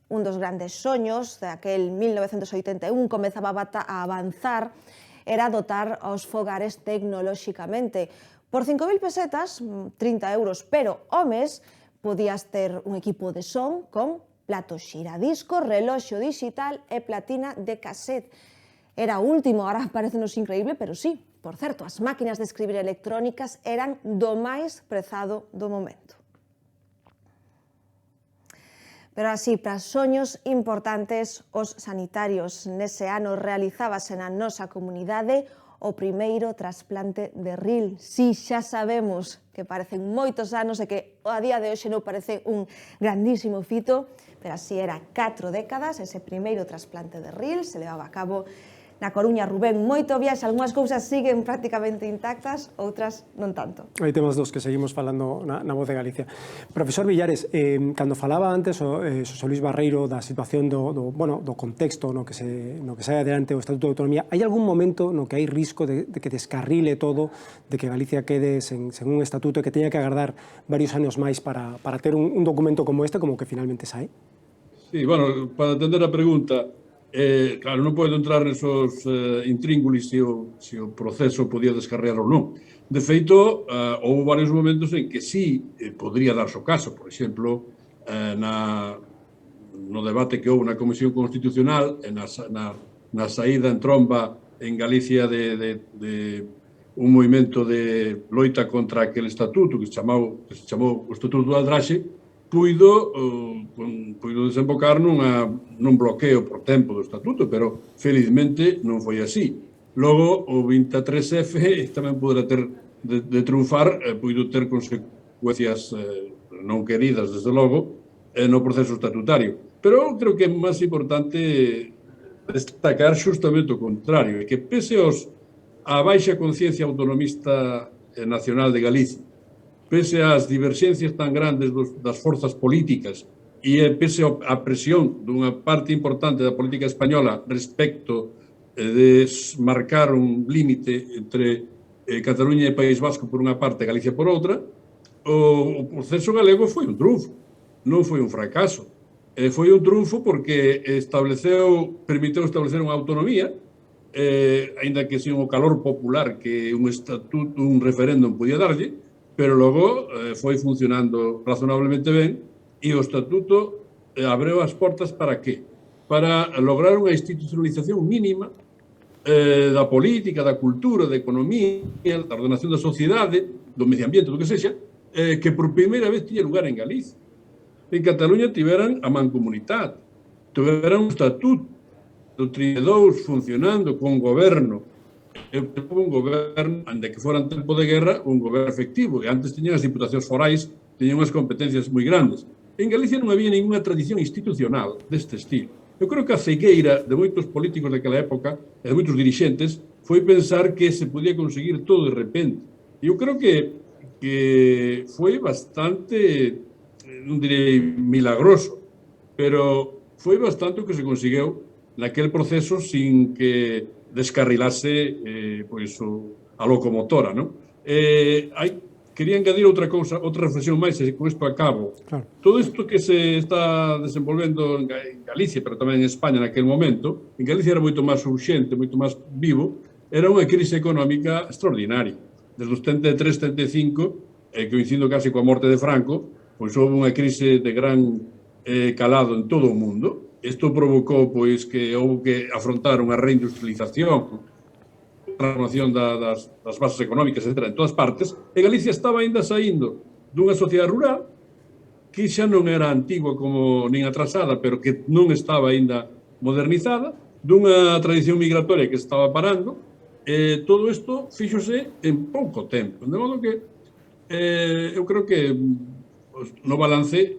Un dos grandes soños daquel 1981 comezaba a avanzar era dotar aos fogares tecnolóxicamente. Por 5.000 pesetas, 30 euros, pero ao mes, podías ter un equipo de son con plato xiradisco, reloxo digital e platina de cassette. Era o último, ahora parecenos increíble, pero sí. Por certo, as máquinas de escribir electrónicas eran do máis prezado do momento. Pero así, para soños importantes, os sanitarios. Nese ano realizábase na nosa comunidade o primeiro trasplante de ril. Si, xa sabemos que parecen moitos anos e que a día de hoxe non parece un grandísimo fito, pero así era 4 décadas, ese primeiro trasplante de ril se levaba a cabo na Coruña. Rubén, moito viaxe, algunhas cousas siguen prácticamente intactas, outras non tanto. Aí temos dos que seguimos falando na Voz de Galicia. Profesor Villares, cando falaba antes Xosé Luís Barreiro da situación do contexto no que sai adelante o Estatuto de Autonomía, hai algún momento no que hai risco de que descarrile todo, de que Galicia quede sen un estatuto e que teña que agardar varios anos máis para ter un documento como este, como que finalmente sai? Sí, bueno, para atender a pregunta, claro, non podo entrar nesos intríngulis se o proceso podía descarrear ou non. De feito, houve varios momentos en que sí podría darse o caso. Por exemplo, no debate que houve na Comisión Constitucional, na saída en tromba en Galicia de un movimento de loita contra aquel estatuto que se chamou o Estatuto do Aldraxe, puido desembocar nun bloqueo por tempo do estatuto, pero felizmente non foi así. Logo, o 23F tamén poderá ter de triunfar, puido ter consecuencias non queridas, desde logo, no proceso estatutario. Pero creo que é máis importante destacar xustamente o contrario, que pese a baixa conciencia autonomista nacional de Galicia, pese ás diverxencias tan grandes das forzas políticas e pese á presión dunha parte importante da política española respecto de marcar un límite entre Cataluña e País Vasco por unha parte e Galicia por outra, o proceso galego foi un triunfo, non foi un fracaso. Foi un triunfo porque permitiu establecer unha autonomía, aínda que sin o calor popular que un referéndum podía darlle, pero logo foi funcionando razonablemente ben e o Estatuto abreu as portas para qué? Para lograr unha institucionalización mínima da política, da cultura, da economía, da ordenación da sociedade, do medio ambiente, do que sexa, que por primeira vez tiña lugar en Galicia. En Cataluña tiveran a mancomunidade, tiveran un estatuto do 32 funcionando con goberno, un goberno, ande que fora en tempo de guerra, un goberno efectivo, e antes tiñan as diputacións forais, tiñan unhas competencias moi grandes. En Galicia non había ninguna tradición institucional deste estilo. Eu creo que a cegueira de moitos políticos daquela época, e de moitos dirixentes, foi pensar que se podía conseguir todo de repente. E eu creo que foi bastante, non direi milagroso, pero foi bastante o que se conseguiu naquel proceso sin que descarrilase a locomotora, non? Quería engadir outra cousa, outra reflexión máis, e con isto acabo. Claro. Todo isto que se está desenvolvendo en Galicia, pero tamén en España naquele momento, en Galicia era moito máis urxente, moito máis vivo, era unha crise económica extraordinaria. Desde os 73-75, coincidindo casi coa morte de Franco, pois houve unha crise de gran calado en todo o mundo. Isto provocou pois que houve que afrontar unha reindustrialización, transformación das bases económicas, etc., en todas partes, e Galicia estaba ainda saindo dunha sociedade rural que xa non era antigua como nin atrasada, pero que non estaba ainda modernizada, dunha tradición migratoria que estaba parando, e todo isto fíxose en pouco tempo. De modo que eu creo que no balance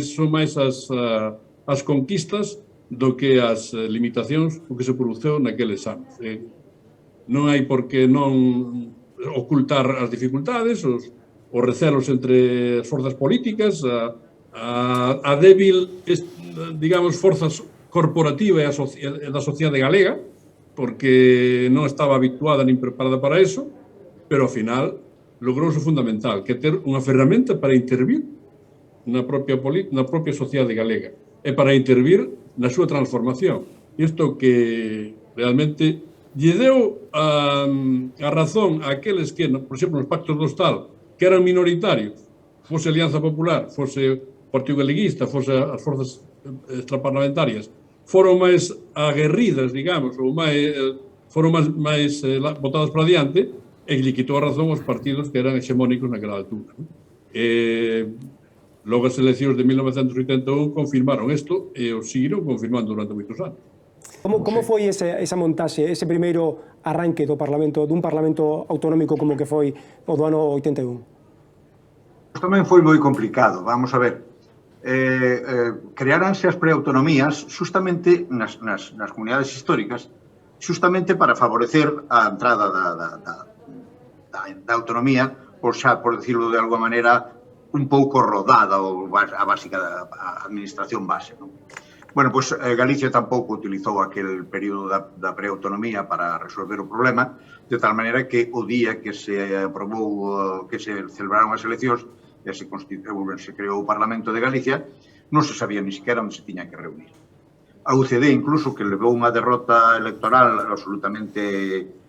son máis as conquistas do que as limitacións o que se produciu naqueles anos. Non hai por que non ocultar as dificultades, os recelos entre as forzas políticas, a débil, digamos, forza corporativa e da sociedade galega, porque non estaba habituada nin preparada para eso, pero ao final logrouse o fundamental, que é ter unha ferramenta para intervir na propia sociedade galega e para intervir na súa transformación. Isto que realmente lle deu a razón a aqueles que, por exemplo, nos pactos do Hostal, que eran minoritarios, fose Alianza Popular, fose Partido Galeguista, fose as forzas extraparlamentarias, foron máis aguerridas, digamos, ou foron máis botadas para diante, e lle quitou a razón aos partidos que eran hexemónicos naquela altura. Logo as eleccións de 1981 confirmaron isto e o seguiron confirmando durante moitos anos. Como foi esa montaxe, ese primeiro arranque dun Parlamento autonómico como que foi o do ano 81? Tamén foi moi complicado, vamos a ver. Creáranse as preautonomías justamente nas comunidades históricas, justamente para favorecer a entrada da autonomía, por decirlo de alguma maneira, un pouco rodada ou a básica da administración base, non? Bueno, pois Galicia tampouco utilizou aquel período da preautonomía para resolver o problema, de tal maneira que o día que se aprobou, que se celebraron as eleccións e se creou o Parlamento de Galicia, non se sabía ni siquiera onde se tiña que reunir. A UCD, incluso, que levou unha derrota electoral absolutamente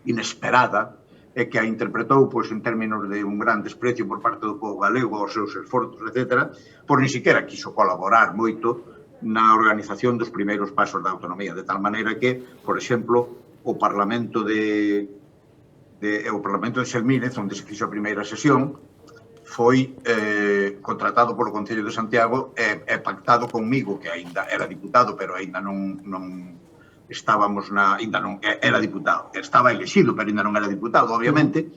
inesperada, e que a interpretou pois, en términos de un gran desprecio por parte do povo galego aos seus esforzos, etc., por ni siquiera quiso colaborar moito na organización dos primeiros pasos da autonomía, de tal maneira que, por exemplo, o Parlamento de Xelmírez, onde se fixo a primeira sesión, foi contratado polo Concello de Santiago e pactado conmigo, que aínda era diputado, pero aínda non estábamos aínda non era diputado. Estaba elexido, pero aínda non era diputado, obviamente,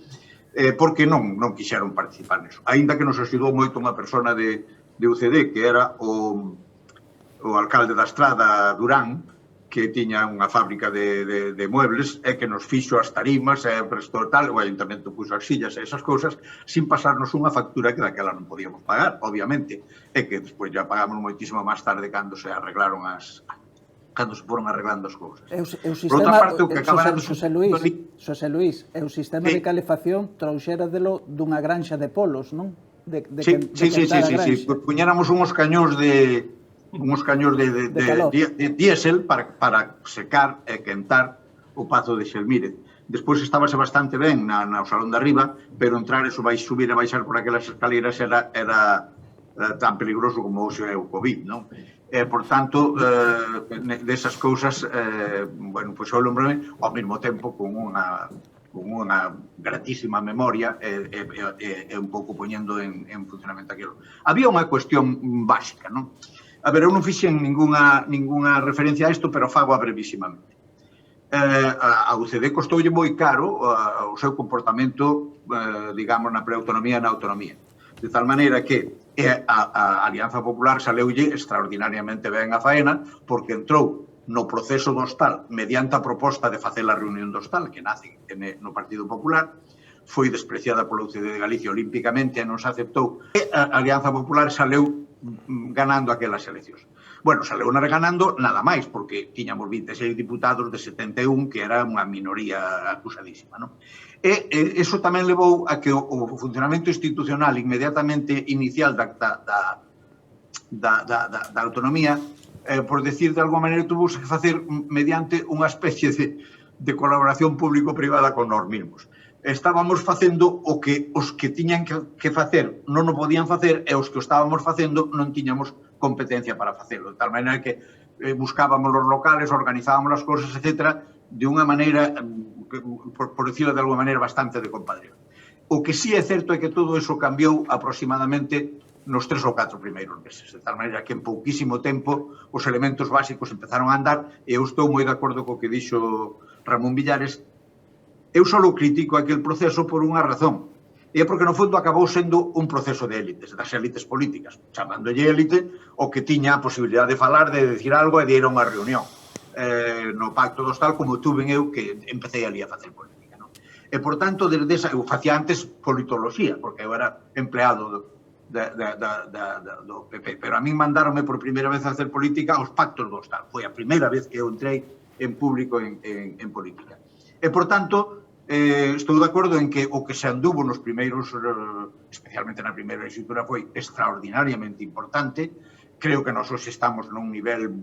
porque non quixeron participar niso. Aínda que nos axudou moito unha persona de UCD, que era o alcalde da Estrada, Durán, que tiña unha fábrica de muebles e que nos fixo as tarimas e prestou tal, o Ayuntamento puxo as sillas e esas cousas, sin pasarnos unha factura que daquela non podíamos pagar, obviamente, e que despois ya pagamos moitísimo máis tarde cando se arreglaron cando se foron arreglando as cousas. Por outra parte, o que acabaron... Xosé Luís, o sistema de calefacción trouxéradelo dunha granxa de polos, non? Sí. Puñéramos uns cañóns de diésel para secar e quentar o Pazo de Xelmírez. Despois estábase bastante ben no salón de arriba, pero entrar e subir e baixar por aquelas escaleras era tan peligroso como hoxe é o COVID, non? Por tanto, desas cousas, bueno, pois eu lembrome ao mesmo tempo con unha gratísima memoria e un pouco poñendo en funcionamento aquilo. Había unha cuestión básica, non? A ver, eu non fixen ningunha referencia a isto, pero fago brevísimamente. A UCD costoulle moi caro o seu comportamento, digamos, na preautonomía e na autonomía. De tal maneira que a Alianza Popular saleulle extraordinariamente ben a faena, porque entrou no proceso do Hostal mediante a proposta de facer a reunión do Hostal, que nace no Partido Popular, foi despreciada pola UCD de Galicia olímpicamente e non se aceptou. E a Alianza Popular saleu ganando aquelas eleccións. Bueno, saleunas ganando nada máis, porque tiñamos 26 diputados de 71, que era unha minoría acusadísima, non? E eso tamén levou a que o funcionamento institucional inmediatamente inicial da autonomía, por decir de alguma maneira, tuvo que facer mediante unha especie de colaboración público-privada con nós mesmos. Estábamos facendo o que os que tiñan que facer non o podían facer e os que o estábamos facendo non tiñamos competencia para facelo. De tal maneira que buscábamos os locales, organizábamos as cousas, etc., de unha maneira, por decirlo de alguma maneira, bastante de compadreo. O que sí é certo é que todo eso cambiou aproximadamente nos 3 ou 4 primeiros meses, de tal maneira que en pouquísimo tempo os elementos básicos empezaron a andar, e eu estou moi de acordo co que dixo Ramón Villares. Eu só critico aquel proceso por unha razón, e é porque no fondo acabou sendo un proceso de élites, das élites políticas, chamándolle élite o que tiña a posibilidade de falar, de decir algo e de ir a unha reunión. No Pacto do Estado, como tuve eu, que empecé ali a facer política, non? E, por tanto, desde esa, eu facía antes politoloxía, porque eu era empleado do PP, pero a mí mandaronme por primeira vez a hacer política aos Pactos do Estado. Foi a primeira vez que eu entrei en público en política. E, por tanto, estou de acordo en que o que se anduvo nos primeiros, especialmente na primeira legislatura, foi extraordinariamente importante. Creo que nós hoxe estamos nun nivel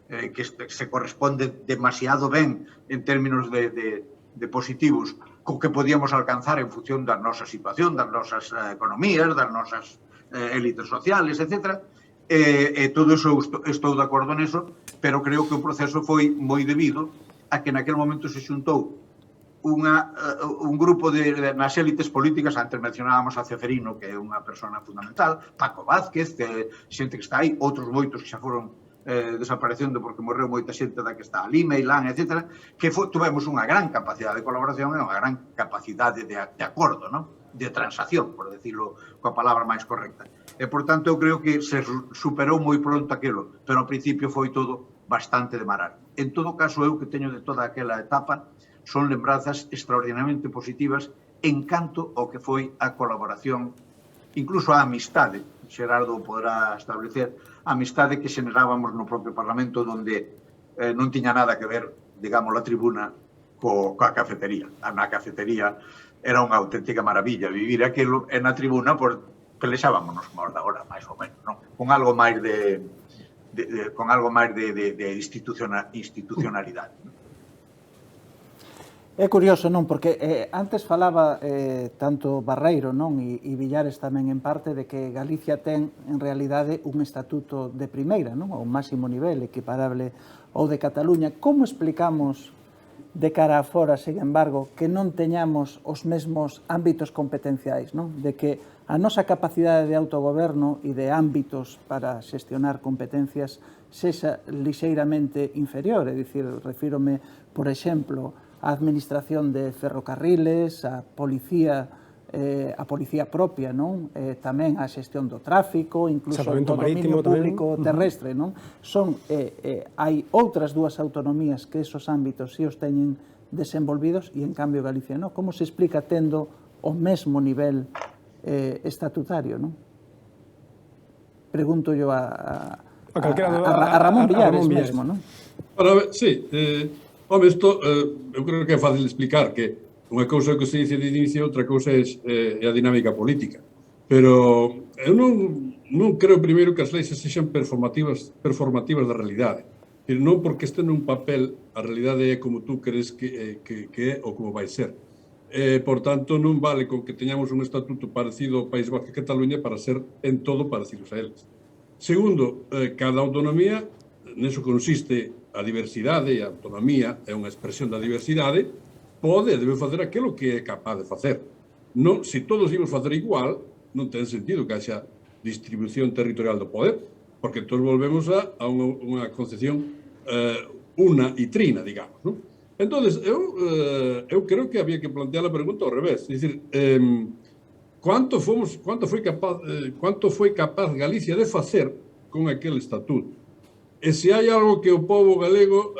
que se corresponde demasiado ben en términos de positivos co que podíamos alcanzar en función da nosa situación, das nosas economías, das nosas élites sociales, etc. E todo iso estou de acordo neso, pero creo que o proceso foi moi debido a que naquele momento se xuntou un grupo nas élites políticas. Antes mencionábamos a Ceferino, que é unha persona fundamental, Paco Vázquez, xente que está aí, outros moitos que xa foron desaparecendo porque morreu moita xente da que está ali, Meilán, etc., que tuvemos unha gran capacidade de colaboración e unha gran capacidade de acordo, non? De transacción, por decirlo coa palabra máis correcta. E, por tanto, eu creo que se superou moi pronto aquilo, pero ao principio foi todo bastante de marar. En todo caso, eu que teño de toda aquela etapa son lembranzas extraordinariamente positivas en canto ao que foi a colaboración, incluso a amistade. Xerardo podrá establecer a amistade que xenerábamos no propio Parlamento, onde non tiña nada que ver, digamos, a tribuna coa cafetería. Na cafetería era unha auténtica maravilla vivir aquilo, e na tribuna pelexábamos como ahora, máis ou menos, non? Con algo máis de institucionalidade. É curioso, non? Porque antes falaba tanto Barreiro, non? E Villares tamén en parte de que Galicia ten en realidade un estatuto de primeira, non? Ao máximo nivel, equiparable ao de Cataluña. Como explicamos de cara a fora, sin embargo, que non teñamos os mesmos ámbitos competenciais, non? De que a nosa capacidade de autogoberno e de ámbitos para xestionar competencias sexa lixeiramente inferior, é dicir, refírome, por exemplo, a administración de ferrocarriles, a policía propia, non? Tamén a xestión do tráfico, incluso o dominio público terrestre, non? Hai outras dúas autonomías que esos ámbitos si os teñen desenvolvidos e, en cambio, Galicia non. Como se explica tendo o mesmo nivel estatutario, non? Pregunto yo a Ramón Villares mesmo, non? Sí, home, isto eu creo que é fácil explicar, que unha cousa que se dice de inicio, outra cousa é a dinámica política. Pero eu non creo primeiro que as leis sexan performativas da realidade. Non porque este nun papel, a realidade é como tú crees que é ou como vai ser. Por tanto, non vale con que teñamos un estatuto parecido ao País Vasco e Cataluña para ser en todo parecidos a eles. Segundo, cada autonomía, neso consiste a diversidade, e a autonomía é unha expresión da diversidade, debe facer aquilo que é capaz de facer. Non, se todos íamos facer igual, non ten sentido que haxa distribución territorial do poder, porque todos volvemos a unha concepción una e trina, digamos, non? Entón, eu creo que había que plantear a pregunta ao revés, é dicir, quanto foi capaz Galicia de facer con aquel estatuto? E se hai algo que o povo galego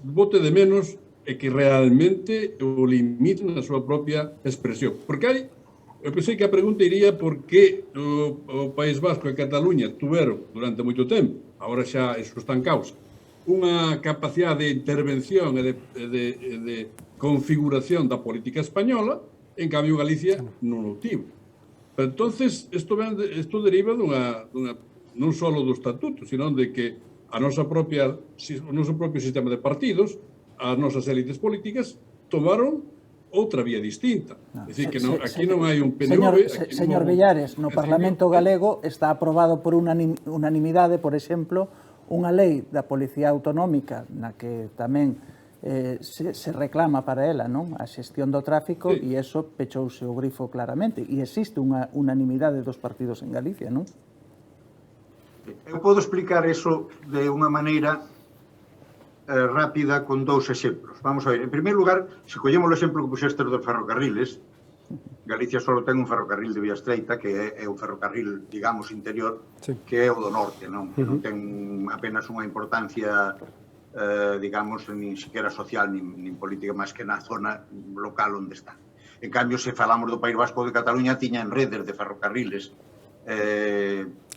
bote de menos é que realmente o limite na súa propia expresión. Porque hai Eu pensei que a pregunta iría por que o País Vasco e Cataluña tuveron durante moito tempo, agora xa iso está en causa, unha capacidade de intervención e de configuración da política española, en cambio Galicia non o tivo. Pero entonces, isto deriva non só do estatuto, sino de que o noso propio sistema de partidos, as nosas élites políticas, tomaron outra vía distinta. É dicir, que aquí non hai un PNV... Señor Villares, no Parlamento galego está aprobado por unanimidade, por exemplo, unha lei da Policía Autonómica na que tamén se reclama para ela a xestión do tráfico e iso pechouse o grifo claramente. E existe unha unanimidade dos partidos en Galicia, non? Eu podo explicar eso de unha maneira rápida con dous exemplos. Vamos a ver, en primeiro lugar, se collemos o exemplo que puxeste dos ferrocarriles, Galicia só ten un ferrocarril de vía estreita, que é o ferrocarril, digamos, interior, que é o do norte, non? Que non ten apenas unha importancia, digamos, nin siquiera social, nin política, máis que na zona local onde está. En cambio, se falamos do País Vasco de Cataluña, tiñan redes de ferrocarriles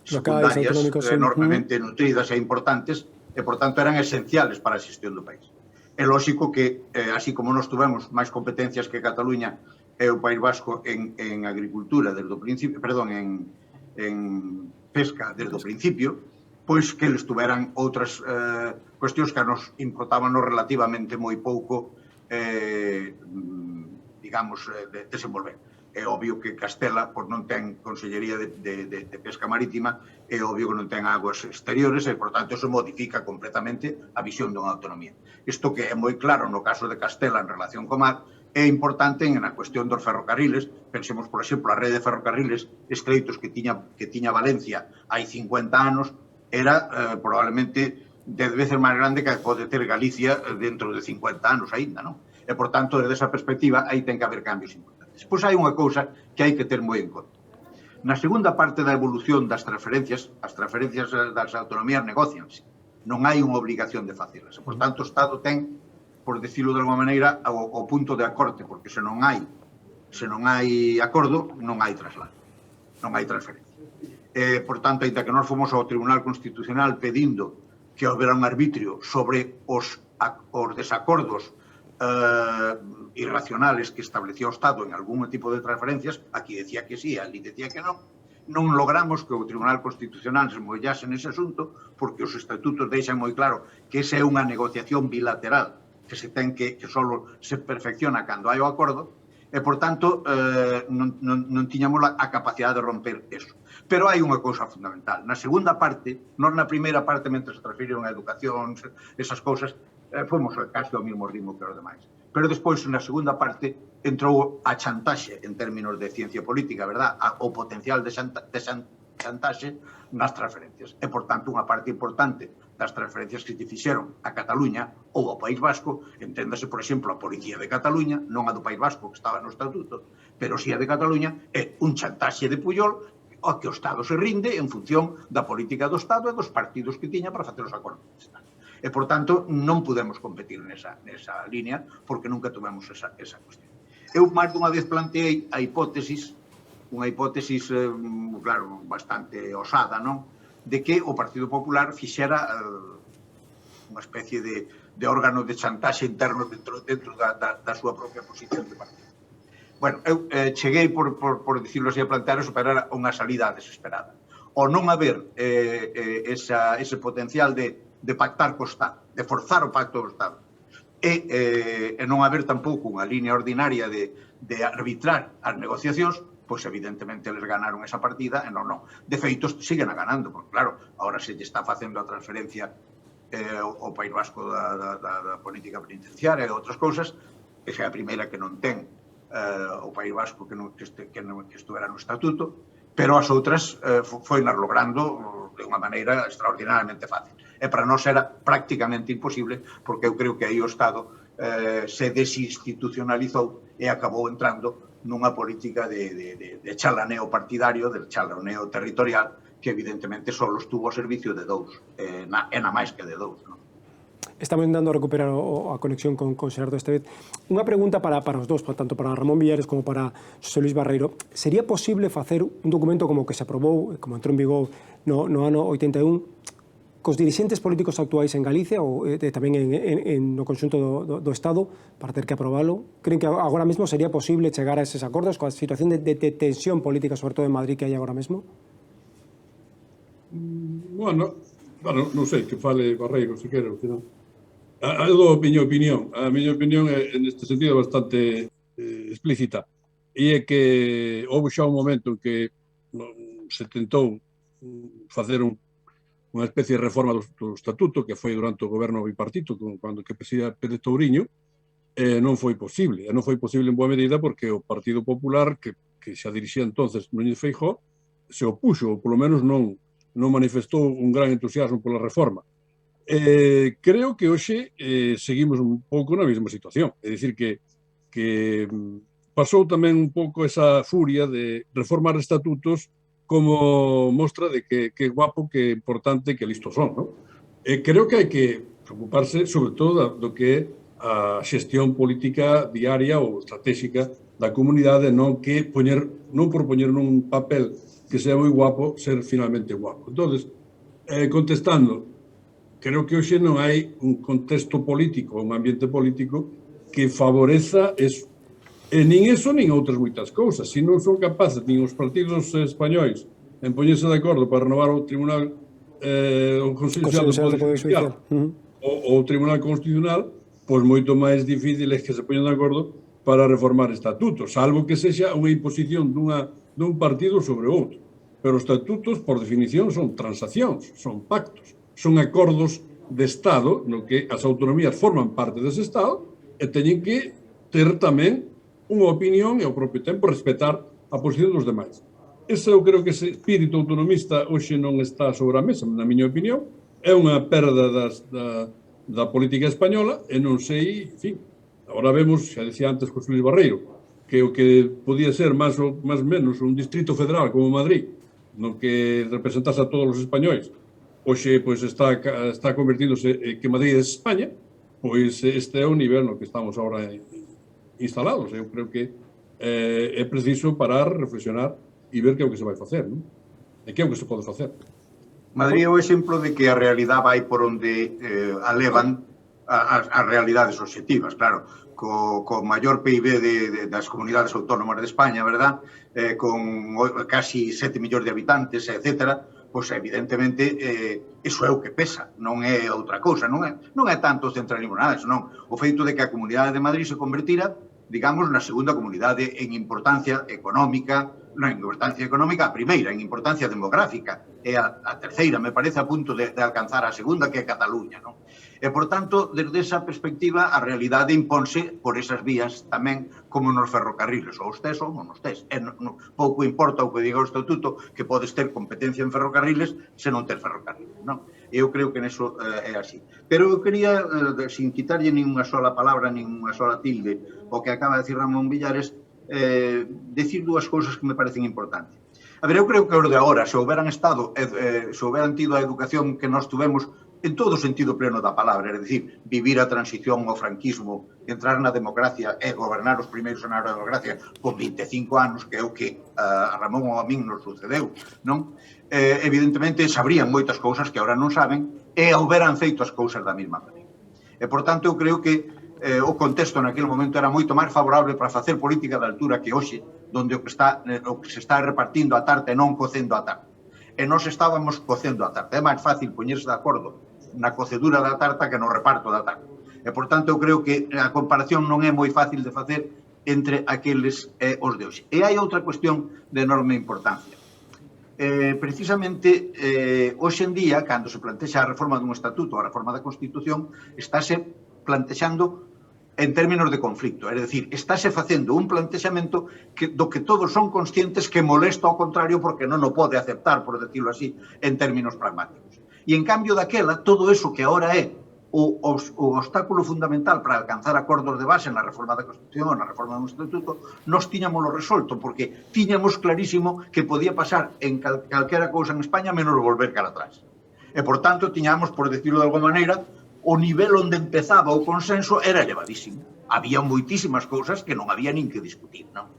secundarias, enormemente nutridas e importantes, e, por tanto, eran esenciales para a xestión do país. É lógico que, así como nós tuvemos máis competencias que Cataluña e o País Vasco en agricultura desde o principio, perdón, en pesca desde o principio, pois que eles tuveran outras cuestións que nos importaban relativamente moi pouco, digamos, desenvolver. É obvio que Castela non ten Consellería de Pesca Marítima, é obvio que non ten aguas exteriores e, por tanto, eso modifica completamente a visión dunha autonomía. Isto que é moi claro no caso de Castela en relación co mar, é importante na cuestión dos ferrocarriles. Pensemos, por exemplo, a rede de ferrocarriles estreitos que tiña Valencia hai 50 anos, era probablemente 10 veces máis grande que pode ter Galicia dentro de 50 anos aínda, non? E, por tanto, desde esa perspectiva, aí ten que haber cambios importantes. Pois hai unha cousa que hai que ter moi en conta. Na segunda parte da evolución das transferencias, as transferencias das autonomías negocianse. Non hai unha obligación de facelas. Por tanto, o Estado ten, por decirlo de alguma maneira, o punto de acorte, porque se non hai acordo, non hai traslado, non hai transferencia. Por tanto, ainda que nós fomos ao Tribunal Constitucional pedindo que houbera un arbitrio sobre os desacordos irracionales que establecía o Estado en algún tipo de transferencias, aquí decía que sí, ali decía que non logramos que o Tribunal Constitucional se mollase nese asunto, porque os estatutos deixan moi claro que esa é unha negociación bilateral que só se perfecciona cando hai o acordo, e, por tanto, non tiñamos a capacidade de romper eso. Pero hai unha cousa fundamental. Na segunda parte, non na primeira parte, mentre se transferiron a educación, esas cousas, fomos casi ao mesmo ritmo que os demais. Pero despois, na segunda parte, entrou a chantaxe en términos de ciencia política, verdad? O potencial de chantaxe nas transferencias. E, por tanto, unha parte importante das transferencias que se fixeron a Cataluña ou ao País Vasco, enténdase, por exemplo, a Policía de Cataluña, non a do País Vasco, que estaba no Estatuto, pero si a de Cataluña, é un chantaxe de Pujol ao que o Estado se rinde en función da política do Estado e dos partidos que tiña para facer os acordos. E, por tanto, non podemos competir nesa línea porque nunca tuvemos esa cuestión. Eu, máis dunha vez, planteei a hipótesis, unha hipótesis, claro, bastante osada, non? De que o Partido Popular fixera unha especie de órgano de chantaxe interno dentro da súa propia posición de partido. Bueno, eu cheguei, por dicirlo así, a plantear eso, pero era unha salida desesperada. O non haber ese potencial de pactar co Estado, de forzar o pacto do Estado, e non haber tampouco unha línea ordinaria de arbitrar as negociacións, pois evidentemente eles ganaron esa partida e non. De feito, siguen a ganando, porque claro, agora se lle está facendo a transferencia ao País Vasco da política penitenciaria e outras cousas, esa é a primeira que non ten o País Vasco que estuvera no Estatuto, pero as outras foi nas logrando de unha maneira extraordinariamente fácil. E para nós era prácticamente imposible, porque eu creo que aí o Estado se desinstitucionalizou e acabou entrando nunha política de chalaneo partidario, de chalaneo territorial, que evidentemente só estuvo ao servicio de dous, e na máis que de dous, non? Estamos intentando recuperar a conexión con Xerardo esta vez. Unha pregunta para os dous, tanto para Ramón Villares como para Xosé Luis Barreiro. Sería posible facer un documento como o que se aprobou, como entrou en vigor no ano 81, cos dirixentes políticos actuais en Galicia ou tamén no conxunto do Estado para ter que aprobalo? Creen que agora mesmo sería posible chegar a eses acordos coa situación de tensión política, sobre todo en Madrid, que hai agora mesmo? Bueno, non sei, que fale Barreiro, se quero, que non. Eu dou a miña opinión. A miña opinión é, neste sentido, bastante explícita. E é que houve xa un momento en que se tentou facer unha especie de reforma do estatuto, que foi durante o goberno bipartito, cando que presidía Pérez Touriño, non foi posible. E non foi posible en boa medida porque o Partido Popular, que xa dirixía entonces Núñez Feijóo, se opuxo, ou polo menos non manifestou un gran entusiasmo pola reforma. Creo que hoxe seguimos un pouco na mesma situación. É dicir, que pasou tamén un pouco esa furia de reformar estatutos como mostra de que guapo, que importante, que listos son, non? Creo que hai que preocuparse sobre todo do que é a xestión política diaria ou estratégica da comunidade, non por poñer nun papel que sea moi guapo, ser finalmente guapo. Entonces, contestando, creo que hoxe non hai un contexto político, un ambiente político que favoreza eso. E nin eso, nin outras moitas cousas. Se non son capaces, nin os partidos españois, en poñerse de acordo para renovar o Tribunal, o Consello Xeral do Poder Judicial, o Tribunal Constitucional, pois moito máis difícil é que se poñan de acordo para reformar estatutos, salvo que sexa unha imposición dun partido sobre outro. Pero os estatutos, por definición, son transaccións, son pactos, son acordos de Estado no que as autonomías forman parte dese Estado e teñen que ter tamén unha opinión e ao propio tempo respetar a posición dos demais. Eu creo que ese espírito autonomista hoxe non está sobre a mesa, na miña opinión. É unha perda da política española e non sei, en fin, agora vemos, xa decía antes José Luis Barreiro, que o que podía ser máis ou menos un distrito federal como Madrid, no que representase a todos os españois, hoxe pois está convertíndose que Madrid é España, pois este é o nivel no que estamos agora instalados. Eu creo que é preciso parar, reflexionar e ver que é o que se vai facer, non? E que é o que se pode facer. Madrid é o exemplo de que a realidade vai por onde alevan as realidades obxectivas, claro, co maior PIB das comunidades autónomas de España, verdad? Con casi 7 millóns de habitantes, etc., pois evidentemente iso é o que pesa, non é outra cousa, non é tanto o centralismo, nada, senón o feito de que a Comunidade de Madrid se convertira, digamos, na segunda comunidade en importancia económica, a primeira, en importancia demográfica, e a terceira, me parece, a punto de alcanzar a segunda, que é Cataluña, non? E, por tanto, desde esa perspectiva, a realidade imponse por esas vías tamén como nos ferrocarriles, ou os tes ou non os tes. Pouco importa o que diga o estatuto, que podes ter competencia en ferrocarriles se non ter ferrocarriles, non? Eu creo que neso é así. Pero eu quería, sin quitarlle nin unha sola palabra, nin unha sola tilde, o que acaba de decir Ramón Villares, decir dúas cousas que me parecen importantes. A ver, eu creo que os de agora, se houberan tido a educación que nós tuvemos en todo o sentido pleno da palabra, é dicir, vivir a transición ao franquismo, entrar na democracia e gobernar os primeiros anos da democracia con 25 anos, que é o que a Ramón ou a min nos sucedeu, non? Evidentemente, sabrían moitas cousas que agora non saben e houberan feito as cousas da mesma maneira. E, por tanto, eu creo que o contexto naquele momento era moito máis favorable para facer política de altura que hoxe, onde o que se está repartindo a tarta e non cocendo a tarta. E nós estábamos cocendo a tarta. É máis fácil poñerse de acordo na cocedura da tarta que no reparto da tarta. E, por tanto, eu creo que a comparación non é moi fácil de facer entre aqueles e os de hoxe. E hai outra cuestión de enorme importancia. Precisamente, hoxe en día, cando se plantexa a reforma dun estatuto, a reforma da Constitución, estáse plantexando en términos de conflicto. É dicir, estáse facendo un plantexamento do que todos son conscientes que molesta ao contrario porque non o pode aceptar, por decirlo así, en términos pragmáticos. E, en cambio daquela, todo eso que agora é o obstáculo fundamental para alcanzar acordos de base na reforma da Constitución ou na reforma do Estatuto, nós tiñamoslo resolto, porque tiñamos clarísimo que podía pasar en calquera cousa en España menos volver cara atrás. E, por tanto, tiñamos, por decirlo de alguma maneira, o nivel onde empezaba o consenso era elevadísimo. Había moitísimas cousas que non había nin que discutir, non?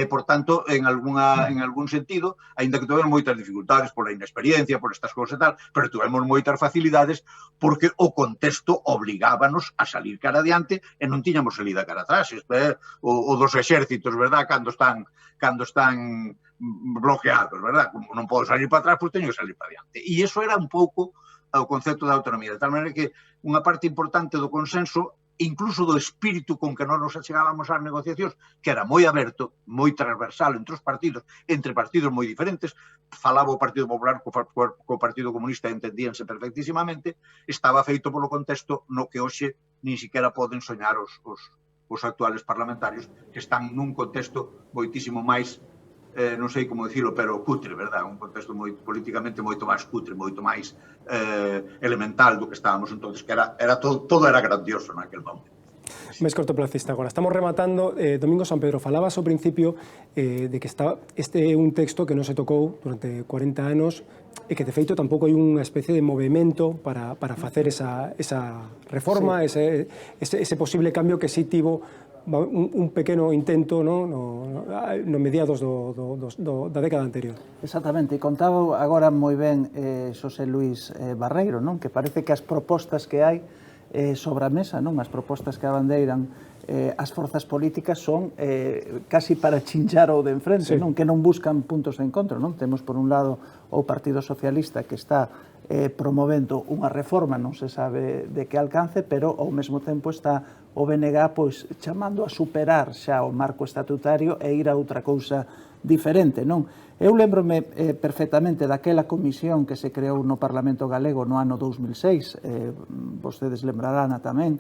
Por tanto, en algún sentido, aínda que tuvemos moitas dificultades pola inexperiencia, por estas cousas e tal, pero tuvemos moitas facilidades porque o contexto obligábanos a salir cara adiante e non tiñamos salida cara atrás. O dos exércitos, verdad, cando están bloqueados, verdad? Como non podo salir para atrás, pois teño que salir para adiante. E iso era un pouco o concepto da autonomía, de tal maneira que unha parte importante do consenso, incluso do espírito con que non nos achegábamos ás negociacións, que era moi aberto, moi transversal entre os partidos, entre partidos moi diferentes, falaba o Partido Popular co Partido Comunista, entendíanse perfectísimamente, estaba feito polo contexto no que hoxe nin siquiera poden soñar os actuales parlamentarios, que están nun contexto moitísimo máis, non sei como dicilo, pero cutre, verdad? Un contexto políticamente moito máis cutre, moito máis elemental do que estábamos entonces, que todo era grandioso naquele momento. Máis cortoplacista agora. Estamos rematando. Domingo San Pedro, falabas ao principio de que este é un texto que non se tocou durante 40 anos e que, de feito, tampouco hai unha especie de movimento para facer esa reforma, ese posible cambio que sí tivo un pequeno intento no mediados da década anterior. Exactamente, e contaba agora moi ben Xosé Luís Barreiro, non? Que parece que as propostas que hai sobre a mesa, non? As propostas que abandeiran as forzas políticas son casi para chinchar o de enfrente, non? Que non buscan puntos de encontro, non? Temos por un lado o Partido Socialista que está promovendo unha reforma, non se sabe de que alcance, pero ao mesmo tempo está o BNG pois chamando a superar xa o marco estatutario e ir a outra cousa diferente, non? Eu lembrome perfectamente daquela comisión que se creou no Parlamento Galego no ano 2006, vostedes lembrarán tamén,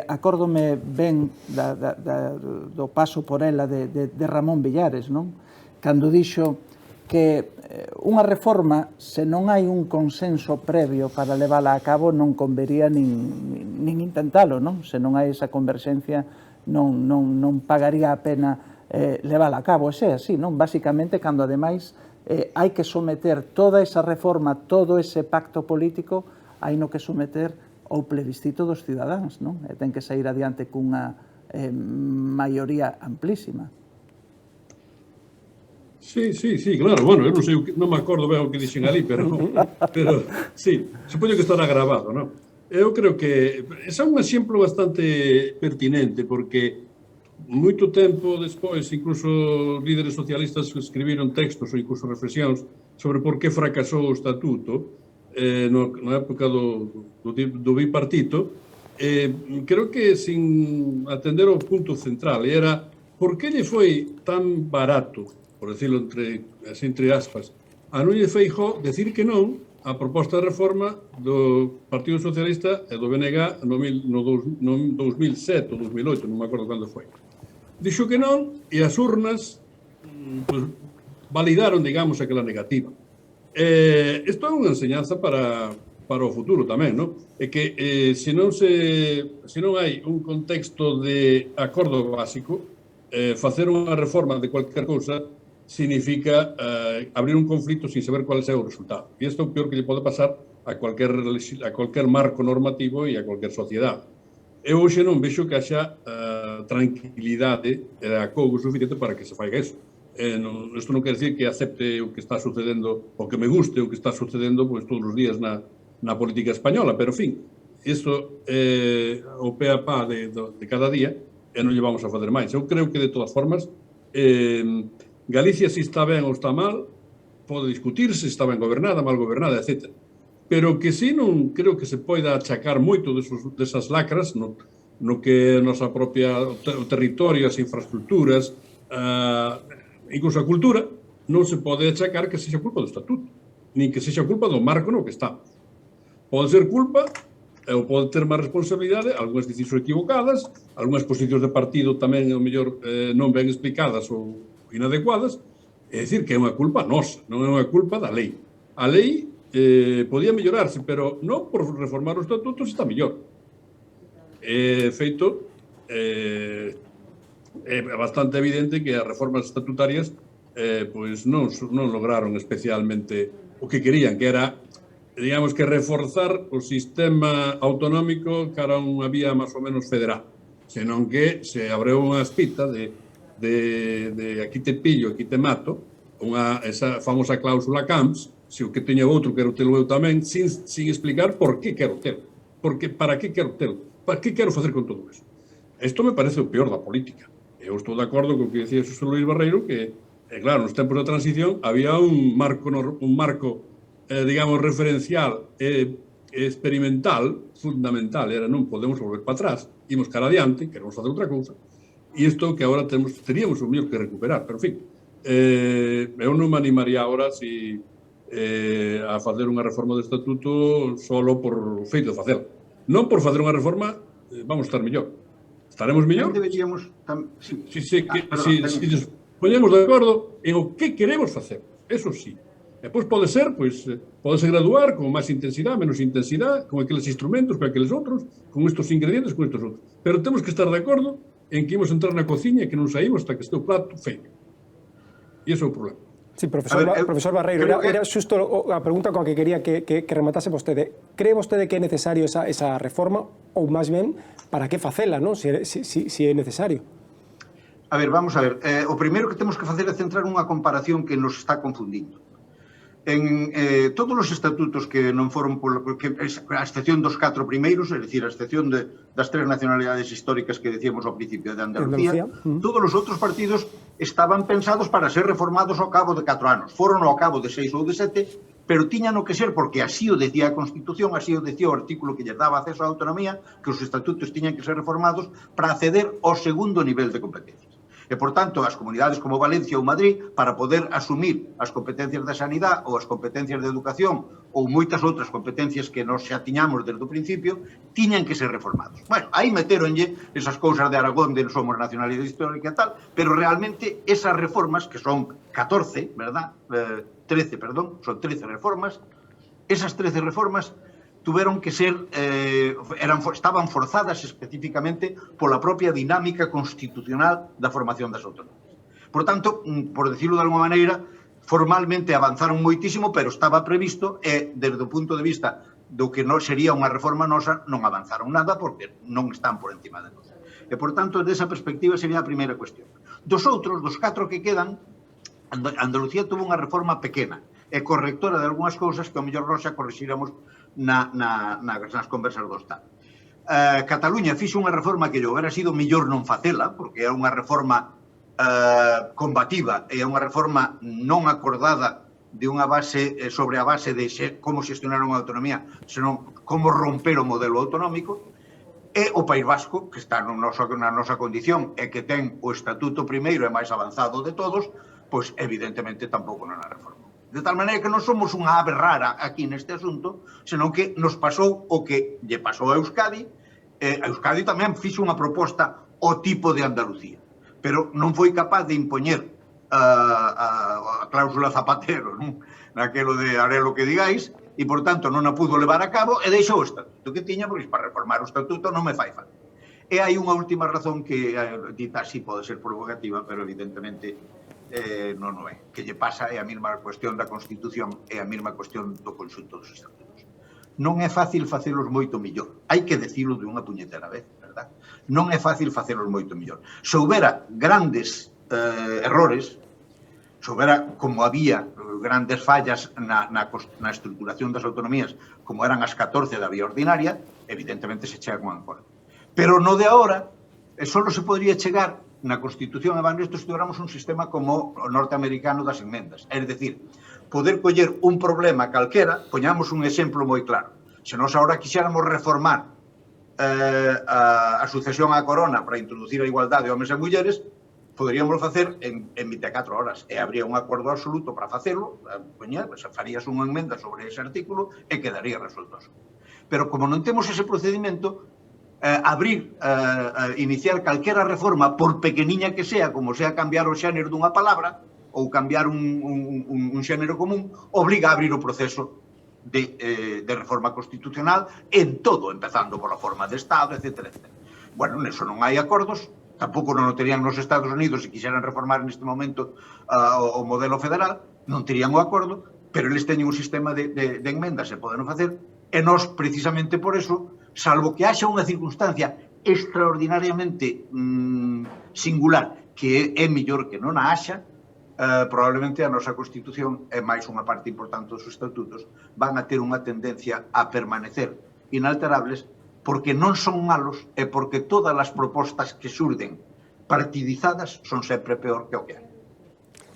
acórdome ben do paso por ela de Ramón Villares, non? Cando dixo que unha reforma, se non hai un consenso previo para levala a cabo, non convería nin intentalo, non? Se non hai esa converxencia, non pagaría a pena levala a cabo. É así, non? Básicamente, cando ademais hai que someter toda esa reforma, todo ese pacto político, hai no que someter ao plebiscito dos cidadáns, non? E ten que sair adiante cunha maioría amplísima. Sí, claro, bueno, eu non sei, non me acordo ben o que dixen ali, pero sí, supoño que estará grabado, non? Eu creo que ese é un exemplo bastante pertinente, porque moito tempo despois, incluso líderes socialistas escribiron textos ou incluso reflexións sobre por que fracasou o estatuto na época do bipartito. Creo que sin atender ao punto central, era por que lle foi tan barato, por decirlo entre aspas, a Núñez Feijóo decir que non a proposta de reforma do Partido Socialista e do BNG no 2007 ou 2008, non me acordo cando foi. Dixo que non e as urnas validaron, digamos, aquela negativa. Isto é unha enseñanza para o futuro tamén, non? É que se non hai un contexto de acordo básico, facer unha reforma de cualquier cousa significa abrir un conflito sin saber cuál é o resultado. E isto é o peor que lle pode pasar a cualquier marco normativo e a cualquier sociedade. Eu hoxe non vexo que haxa tranquilidade e acougo suficiente para que se faiga iso. Isto non quer decir que acepte o que está sucedendo, o que me guste o que está sucedendo pois todos os días na política española, pero, en fin, isto é o pé a pá de cada día e non lle vamos a fazer máis. Eu creo que, de todas formas, Galicia, se está ben ou está mal, pode discutirse, se está ben gobernada, mal gobernada, etc. Pero que si non creo que se poida achacar moito desas lacras no que a nosa propia o territorio, as infraestructuras, incluso a cultura, non se pode achacar que sexa culpa do estatuto, nin que sexa culpa do marco no que estamos. Pode ser culpa, ou pode ter máis responsabilidade, algunhas decisións equivocadas, algunhas posicións de partido tamén, ao mellor, non ben explicadas ou inadecuadas, é dicir, que é unha culpa nosa, non é unha culpa da lei. A lei podía mellorarse, pero non por reformar os estatutos está mellor. Feito, é bastante evidente que as reformas estatutarias pois non lograron especialmente o que querían, que era digamos que reforzar o sistema autonómico cara a unha vía máis ou menos federal, senón que se abreu unha espita de aquí te pillo, aquí te mato, esa famosa cláusula Camps, se o que teña outro quero telo eu tamén, sin explicar por que quero telo, porque para que quero telo, para que quero facer con todo eso. Isto me parece o peor da política. Eu estou de acordo co que dicía Xosé Luis Barreiro, que, claro, nos tempos da transición había un marco digamos, referencial experimental fundamental, era non podemos volver para atrás, imos cara adiante, queremos facer outra cousa, e isto que agora teríamos o mellor que recuperar, pero en fin, eu non me animaría agora a facer unha reforma do estatuto solo por feito de facela. Non por facer unha reforma vamos estar mellor. Estaremos mellor? Deberíamos... Si nos poñemos de acordo en o que queremos facer, eso sí. Depois pode ser graduar con máis intensidade, menos intensidade, con aqueles instrumentos, con aqueles outros, con estos ingredientes, con estos outros. Pero temos que estar de acordo en que imos entrar na cociña e que non saímos hasta que este o plato feito. E ese é o problema. Sí, profesor Barreiro, era xusto a pregunta coa que quería que rematase vostede. Cree vostede que é necesario esa reforma ou máis ben para que facela, non? Se é necesario. A ver, vamos a ver. O primeiro que temos que facer é centrar unha comparación que nos está confundindo. En todos os estatutos que non foron, a excepción dos 4 primeiros, é dicir, a excepción das 3 nacionalidades históricas que decíamos ao principio de Andalucía, todos os outros partidos estaban pensados para ser reformados ao cabo de 4 anos. Foron ao cabo de 6 ou de 7, pero tiñan o que ser, porque así o decía a Constitución, así o decía o artículo que lles daba acceso á autonomía, que os estatutos tiñan que ser reformados para acceder ao segundo nivel de competencias. E, por tanto, as comunidades como Valencia ou Madrid, para poder asumir as competencias da sanidade ou as competencias de educación ou moitas outras competencias que nos xa tiñamos desde o principio, tiñan que ser reformados. Bueno, aí meteronlle esas cousas de Aragón, de somos nacionalidade histórica e tal, pero realmente esas reformas, que son 14, verdad? 13, perdón, son 13 reformas, esas 13 reformas tuveron que ser, estaban forzadas especificamente pola propia dinámica constitucional da formación das autonómicas. Por tanto, por decirlo de alguma maneira, formalmente avanzaron moitísimo, pero estaba previsto e, desde o punto de vista do que non sería unha reforma nosa, non avanzaron nada porque non están por encima de nós. E, por tanto, desa perspectiva sería a primeira cuestión. Dos outros, dos 4 que quedan, Andalucía tuvo unha reforma pequena e correctora de algunhas cousas que ao mellor nós xa corrixíramos nas conversas do Estado. Cataluña fixo unha reforma que lle houbera sido mellor non facela, porque é unha reforma combativa, é unha reforma non acordada de unha base sobre a base de como xestionar unha autonomía, senón como romper o modelo autonómico, e o País Vasco, que está na nosa condición e que ten o estatuto primeiro e máis avanzado de todos, pois evidentemente tampouco non a reforma. De tal maneira que non somos unha ave rara aquí neste asunto, senón que nos pasou o que lle pasou a Euskadi. A Euskadi tamén fixo unha proposta ao tipo de Andalucía, pero non foi capaz de impoñer a cláusula Zapatero, non? Naquelo de haré lo que digáis, e, por tanto, non a pudo levar a cabo e deixou o estatuto que tiña, porque para reformar o estatuto non me fai falta. E hai unha última razón que, dita así, pode ser provocativa, pero evidentemente non o é. Que lle pasa é a mesma cuestión da Constitución e a mesma cuestión do conxunto dos estatutos. Non é fácil facelos moito millor. Hai que decirlo de unha puñetera vez, verdad? Non é fácil facelos moito millor. Se houbera grandes errores, se houbera, como había grandes fallas na estruturación das autonomías, como eran as 14 da vía ordinaria, evidentemente se chega con acordo. Pero no de agora, só se podría chegar na Constitución, e van isto, se tuviéramos un sistema como o norteamericano das enmendas. É dicir, poder coller un problema calquera, poñamos un exemplo moi claro. Se nós agora quixéramos reformar a sucesión á corona para introducir a igualdade de homens e mulleres, poderíamos facer en 24 horas e habría un acordo absoluto para facelo, farías unha enmenda sobre ese artículo e quedaría resuelto. Pero como non temos ese procedimento, iniciar calquera reforma, por pequeniña que sea, como sea cambiar o xénero dunha palabra ou cambiar un xénero común, obriga a abrir o proceso de reforma constitucional en todo, empezando pola forma de Estado, etc. Bueno, neso non hai acordos, tampouco non o terían nos Estados Unidos se quixeran reformar neste momento o modelo federal, non terían o acordo, pero eles teñen un sistema de enmendas e poden facer, e nós, precisamente por eso, salvo que haxa unha circunstancia extraordinariamente singular, que é mellor que non a haxa, probablemente a nosa Constitución e máis unha parte importante dos estatutos van a ter unha tendencia a permanecer inalterables porque non son malos e porque todas as propostas que surden partidizadas son sempre peor que o que hai.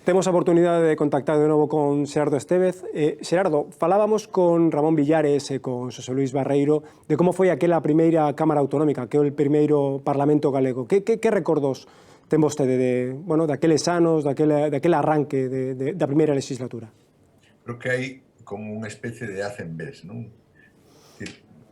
Temos a oportunidade de contactar de novo con Xerardo Estévez. Xerardo, falábamos con Ramón Villares e con Xosé Luís Barreiro de como foi aquela primeira Cámara Autonómica, que é o primeiro Parlamento galego. Que recordos ten vostede daqueles anos, daquele arranque da primeira legislatura? Creo que hai como unha especie de haz en vez, non?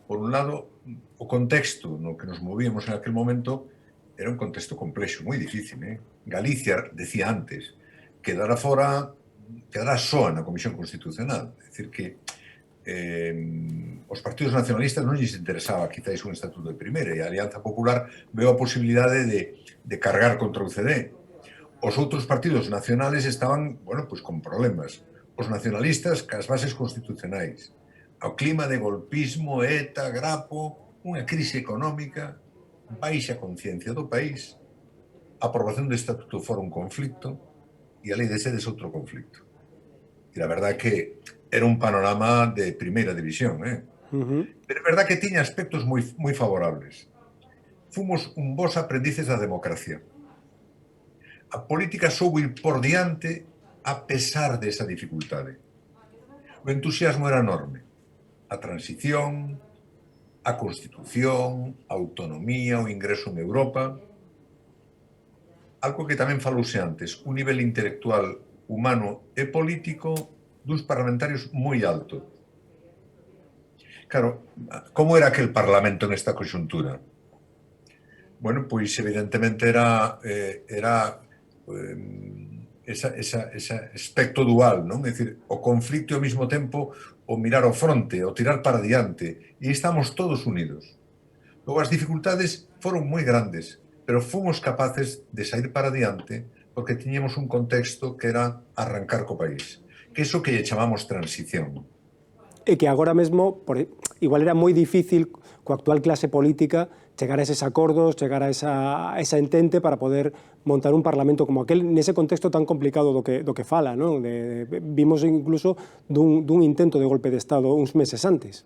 Por un lado, o contexto no que nos movíamos en aquel momento era un contexto complexo, moi difícil. Galicia, decía antes, quedara só na Comisión Constitucional. É dicir que os partidos nacionalistas non lles interesaba quizáis un estatuto de primeira e a Alianza Popular veo a posibilidade de cargar contra o UCD. Os outros partidos nacionales estaban, pues con problemas. Os nacionalistas cas bases constitucionais. Ao clima de golpismo, ETA, Grapo, unha crise económica, baixa conciencia do país, a aprobación do estatuto fora un conflicto, e a lei de sedes outro conflicto. E a verdade é que era un panorama de primeira división, Pero é verdade que tiña aspectos moi favorables. Fomos un bons aprendices da democracia. A política soubo ir por diante a pesar desa dificultade. O entusiasmo era enorme. A transición, a Constitución, a autonomía, o ingreso en Europa. Algo que tamén falouse antes, un nivel intelectual, humano e político dos parlamentarios moi alto. Claro, como era aquel Parlamento nesta conxuntura? Pois evidentemente era ese aspecto dual, non? É dicir, o conflicto e ao mesmo tempo o mirar ao fronte, o tirar para diante, e estamos todos unidos. Logo, as dificultades foron moi grandes, pero fomos capaces de sair para diante porque tiñemos un contexto que era arrancar co país, que iso que lle chamamos transición. E que agora mesmo, igual era moi difícil coa actual clase política chegar a eses acordos, chegar a esa entente para poder montar un parlamento como aquel nese contexto tan complicado do que fala, non? Vimos incluso dun intento de golpe de Estado uns meses antes.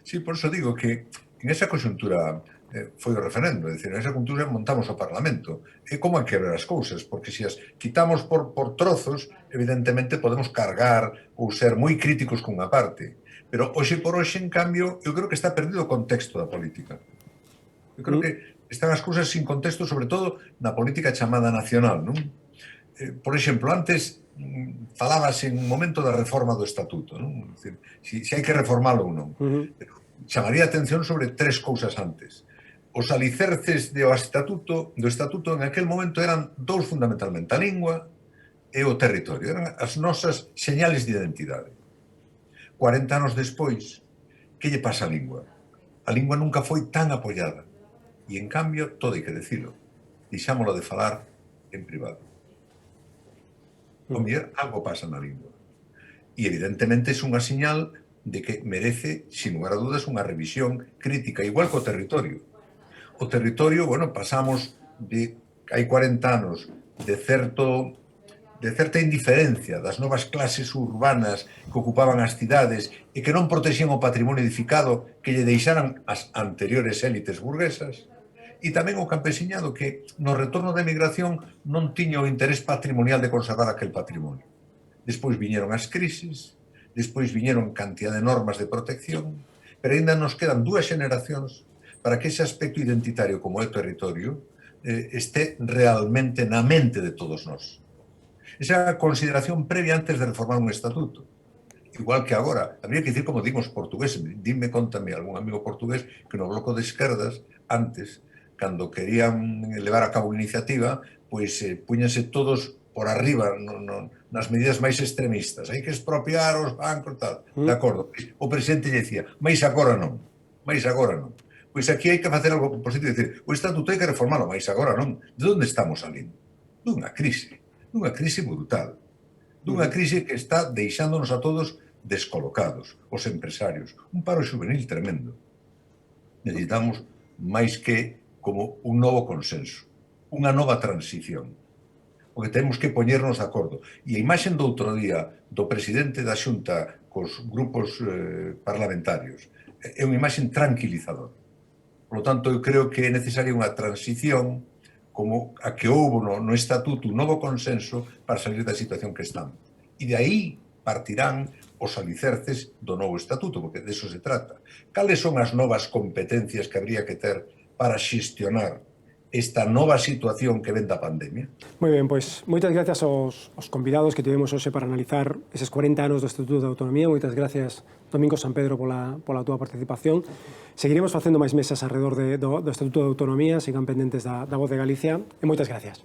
Sí, por eso digo que en esa conxuntura foi o referendo, é dicir, en esa conxuntura montamos o Parlamento. E como hai que ver as cousas? Porque se as quitamos por trozos, evidentemente podemos cargar ou ser moi críticos cunha parte. Pero hoxe por hoxe, en cambio, eu creo que está perdido o contexto da política. Eu creo que están as cousas sin contexto, sobre todo na política chamada nacional, non? Por exemplo, antes falábase en un momento da reforma do estatuto, non? É dicir, se hai que reformalo ou non. Pero chamaría a atención sobre tres cousas antes. Os alicerces do estatuto en aquel momento eran dous fundamentalmente, a lingua e o territorio. Eran as nosas señales de identidade. 40 anos despois, que lle pasa á lingua? A lingua nunca foi tan apoiada. E, en cambio, todo hai que decilo. Deixámolo de falar en privado. O mellor, algo pasa na lingua. E, evidentemente, é unha señal de que merece, sin lugar a dudas, unha revisión crítica, igual que o territorio. O territorio, pasamos de, hai 40 anos, de certa indiferencia das novas clases urbanas que ocupaban as cidades e que non protexían o patrimonio edificado que lle deixaran as anteriores élites burguesas, e tamén o campesiñado que no retorno da emigración non tiña o interés patrimonial de conservar aquel patrimonio. Despois viñeron as crisis, despois viñeron cantidad de normas de protección, pero ainda nos quedan 2 xeneracións para que ese aspecto identitario como é o territorio este realmente na mente de todos nós. Esa consideración previa antes de reformar un estatuto. Igual que agora, habría que dicir como dimos portugués, contame algún amigo portugués que no bloco de esquerdas, antes, cando querían levar a cabo unha iniciativa, pois puñanse todos por arriba nas medidas máis extremistas. Hai que expropiar os bancos, tal. De acordo. O presidente lle dicía, máis agora non. Pois aquí hai que facer algo positivo, dicir, o estatuto hai que reformalo, máis agora non. De onde estamos salindo? Dunha crise brutal. dunha crise que está deixándonos a todos descolocados, os empresarios, un paro juvenil tremendo. Necesitamos máis que como un novo consenso, unha nova transición, porque temos que poñernos de acordo. E a imaxen do outro día do presidente da Xunta cos grupos parlamentarios é unha imaxen tranquilizadora. Por lo tanto, eu creo que é necesaria unha transición como a que houve no Estatuto un novo consenso para salir da situación que estamos. E de aí partirán os alicerces do novo Estatuto, porque de eso se trata. Cales son as novas competencias que habría que ter para xestionar esta nova situación que ven da pandemia? Moi ben, pois moitas gracias aos convidados que tivemos hoxe para analizar eses 40 anos do Estatuto de Autonomía. Moitas gracias, Domingo San Pedro, pola túa participación. Seguiremos facendo máis mesas alrededor do Estatuto de Autonomía, sigan pendentes da Voz de Galicia, e moitas gracias.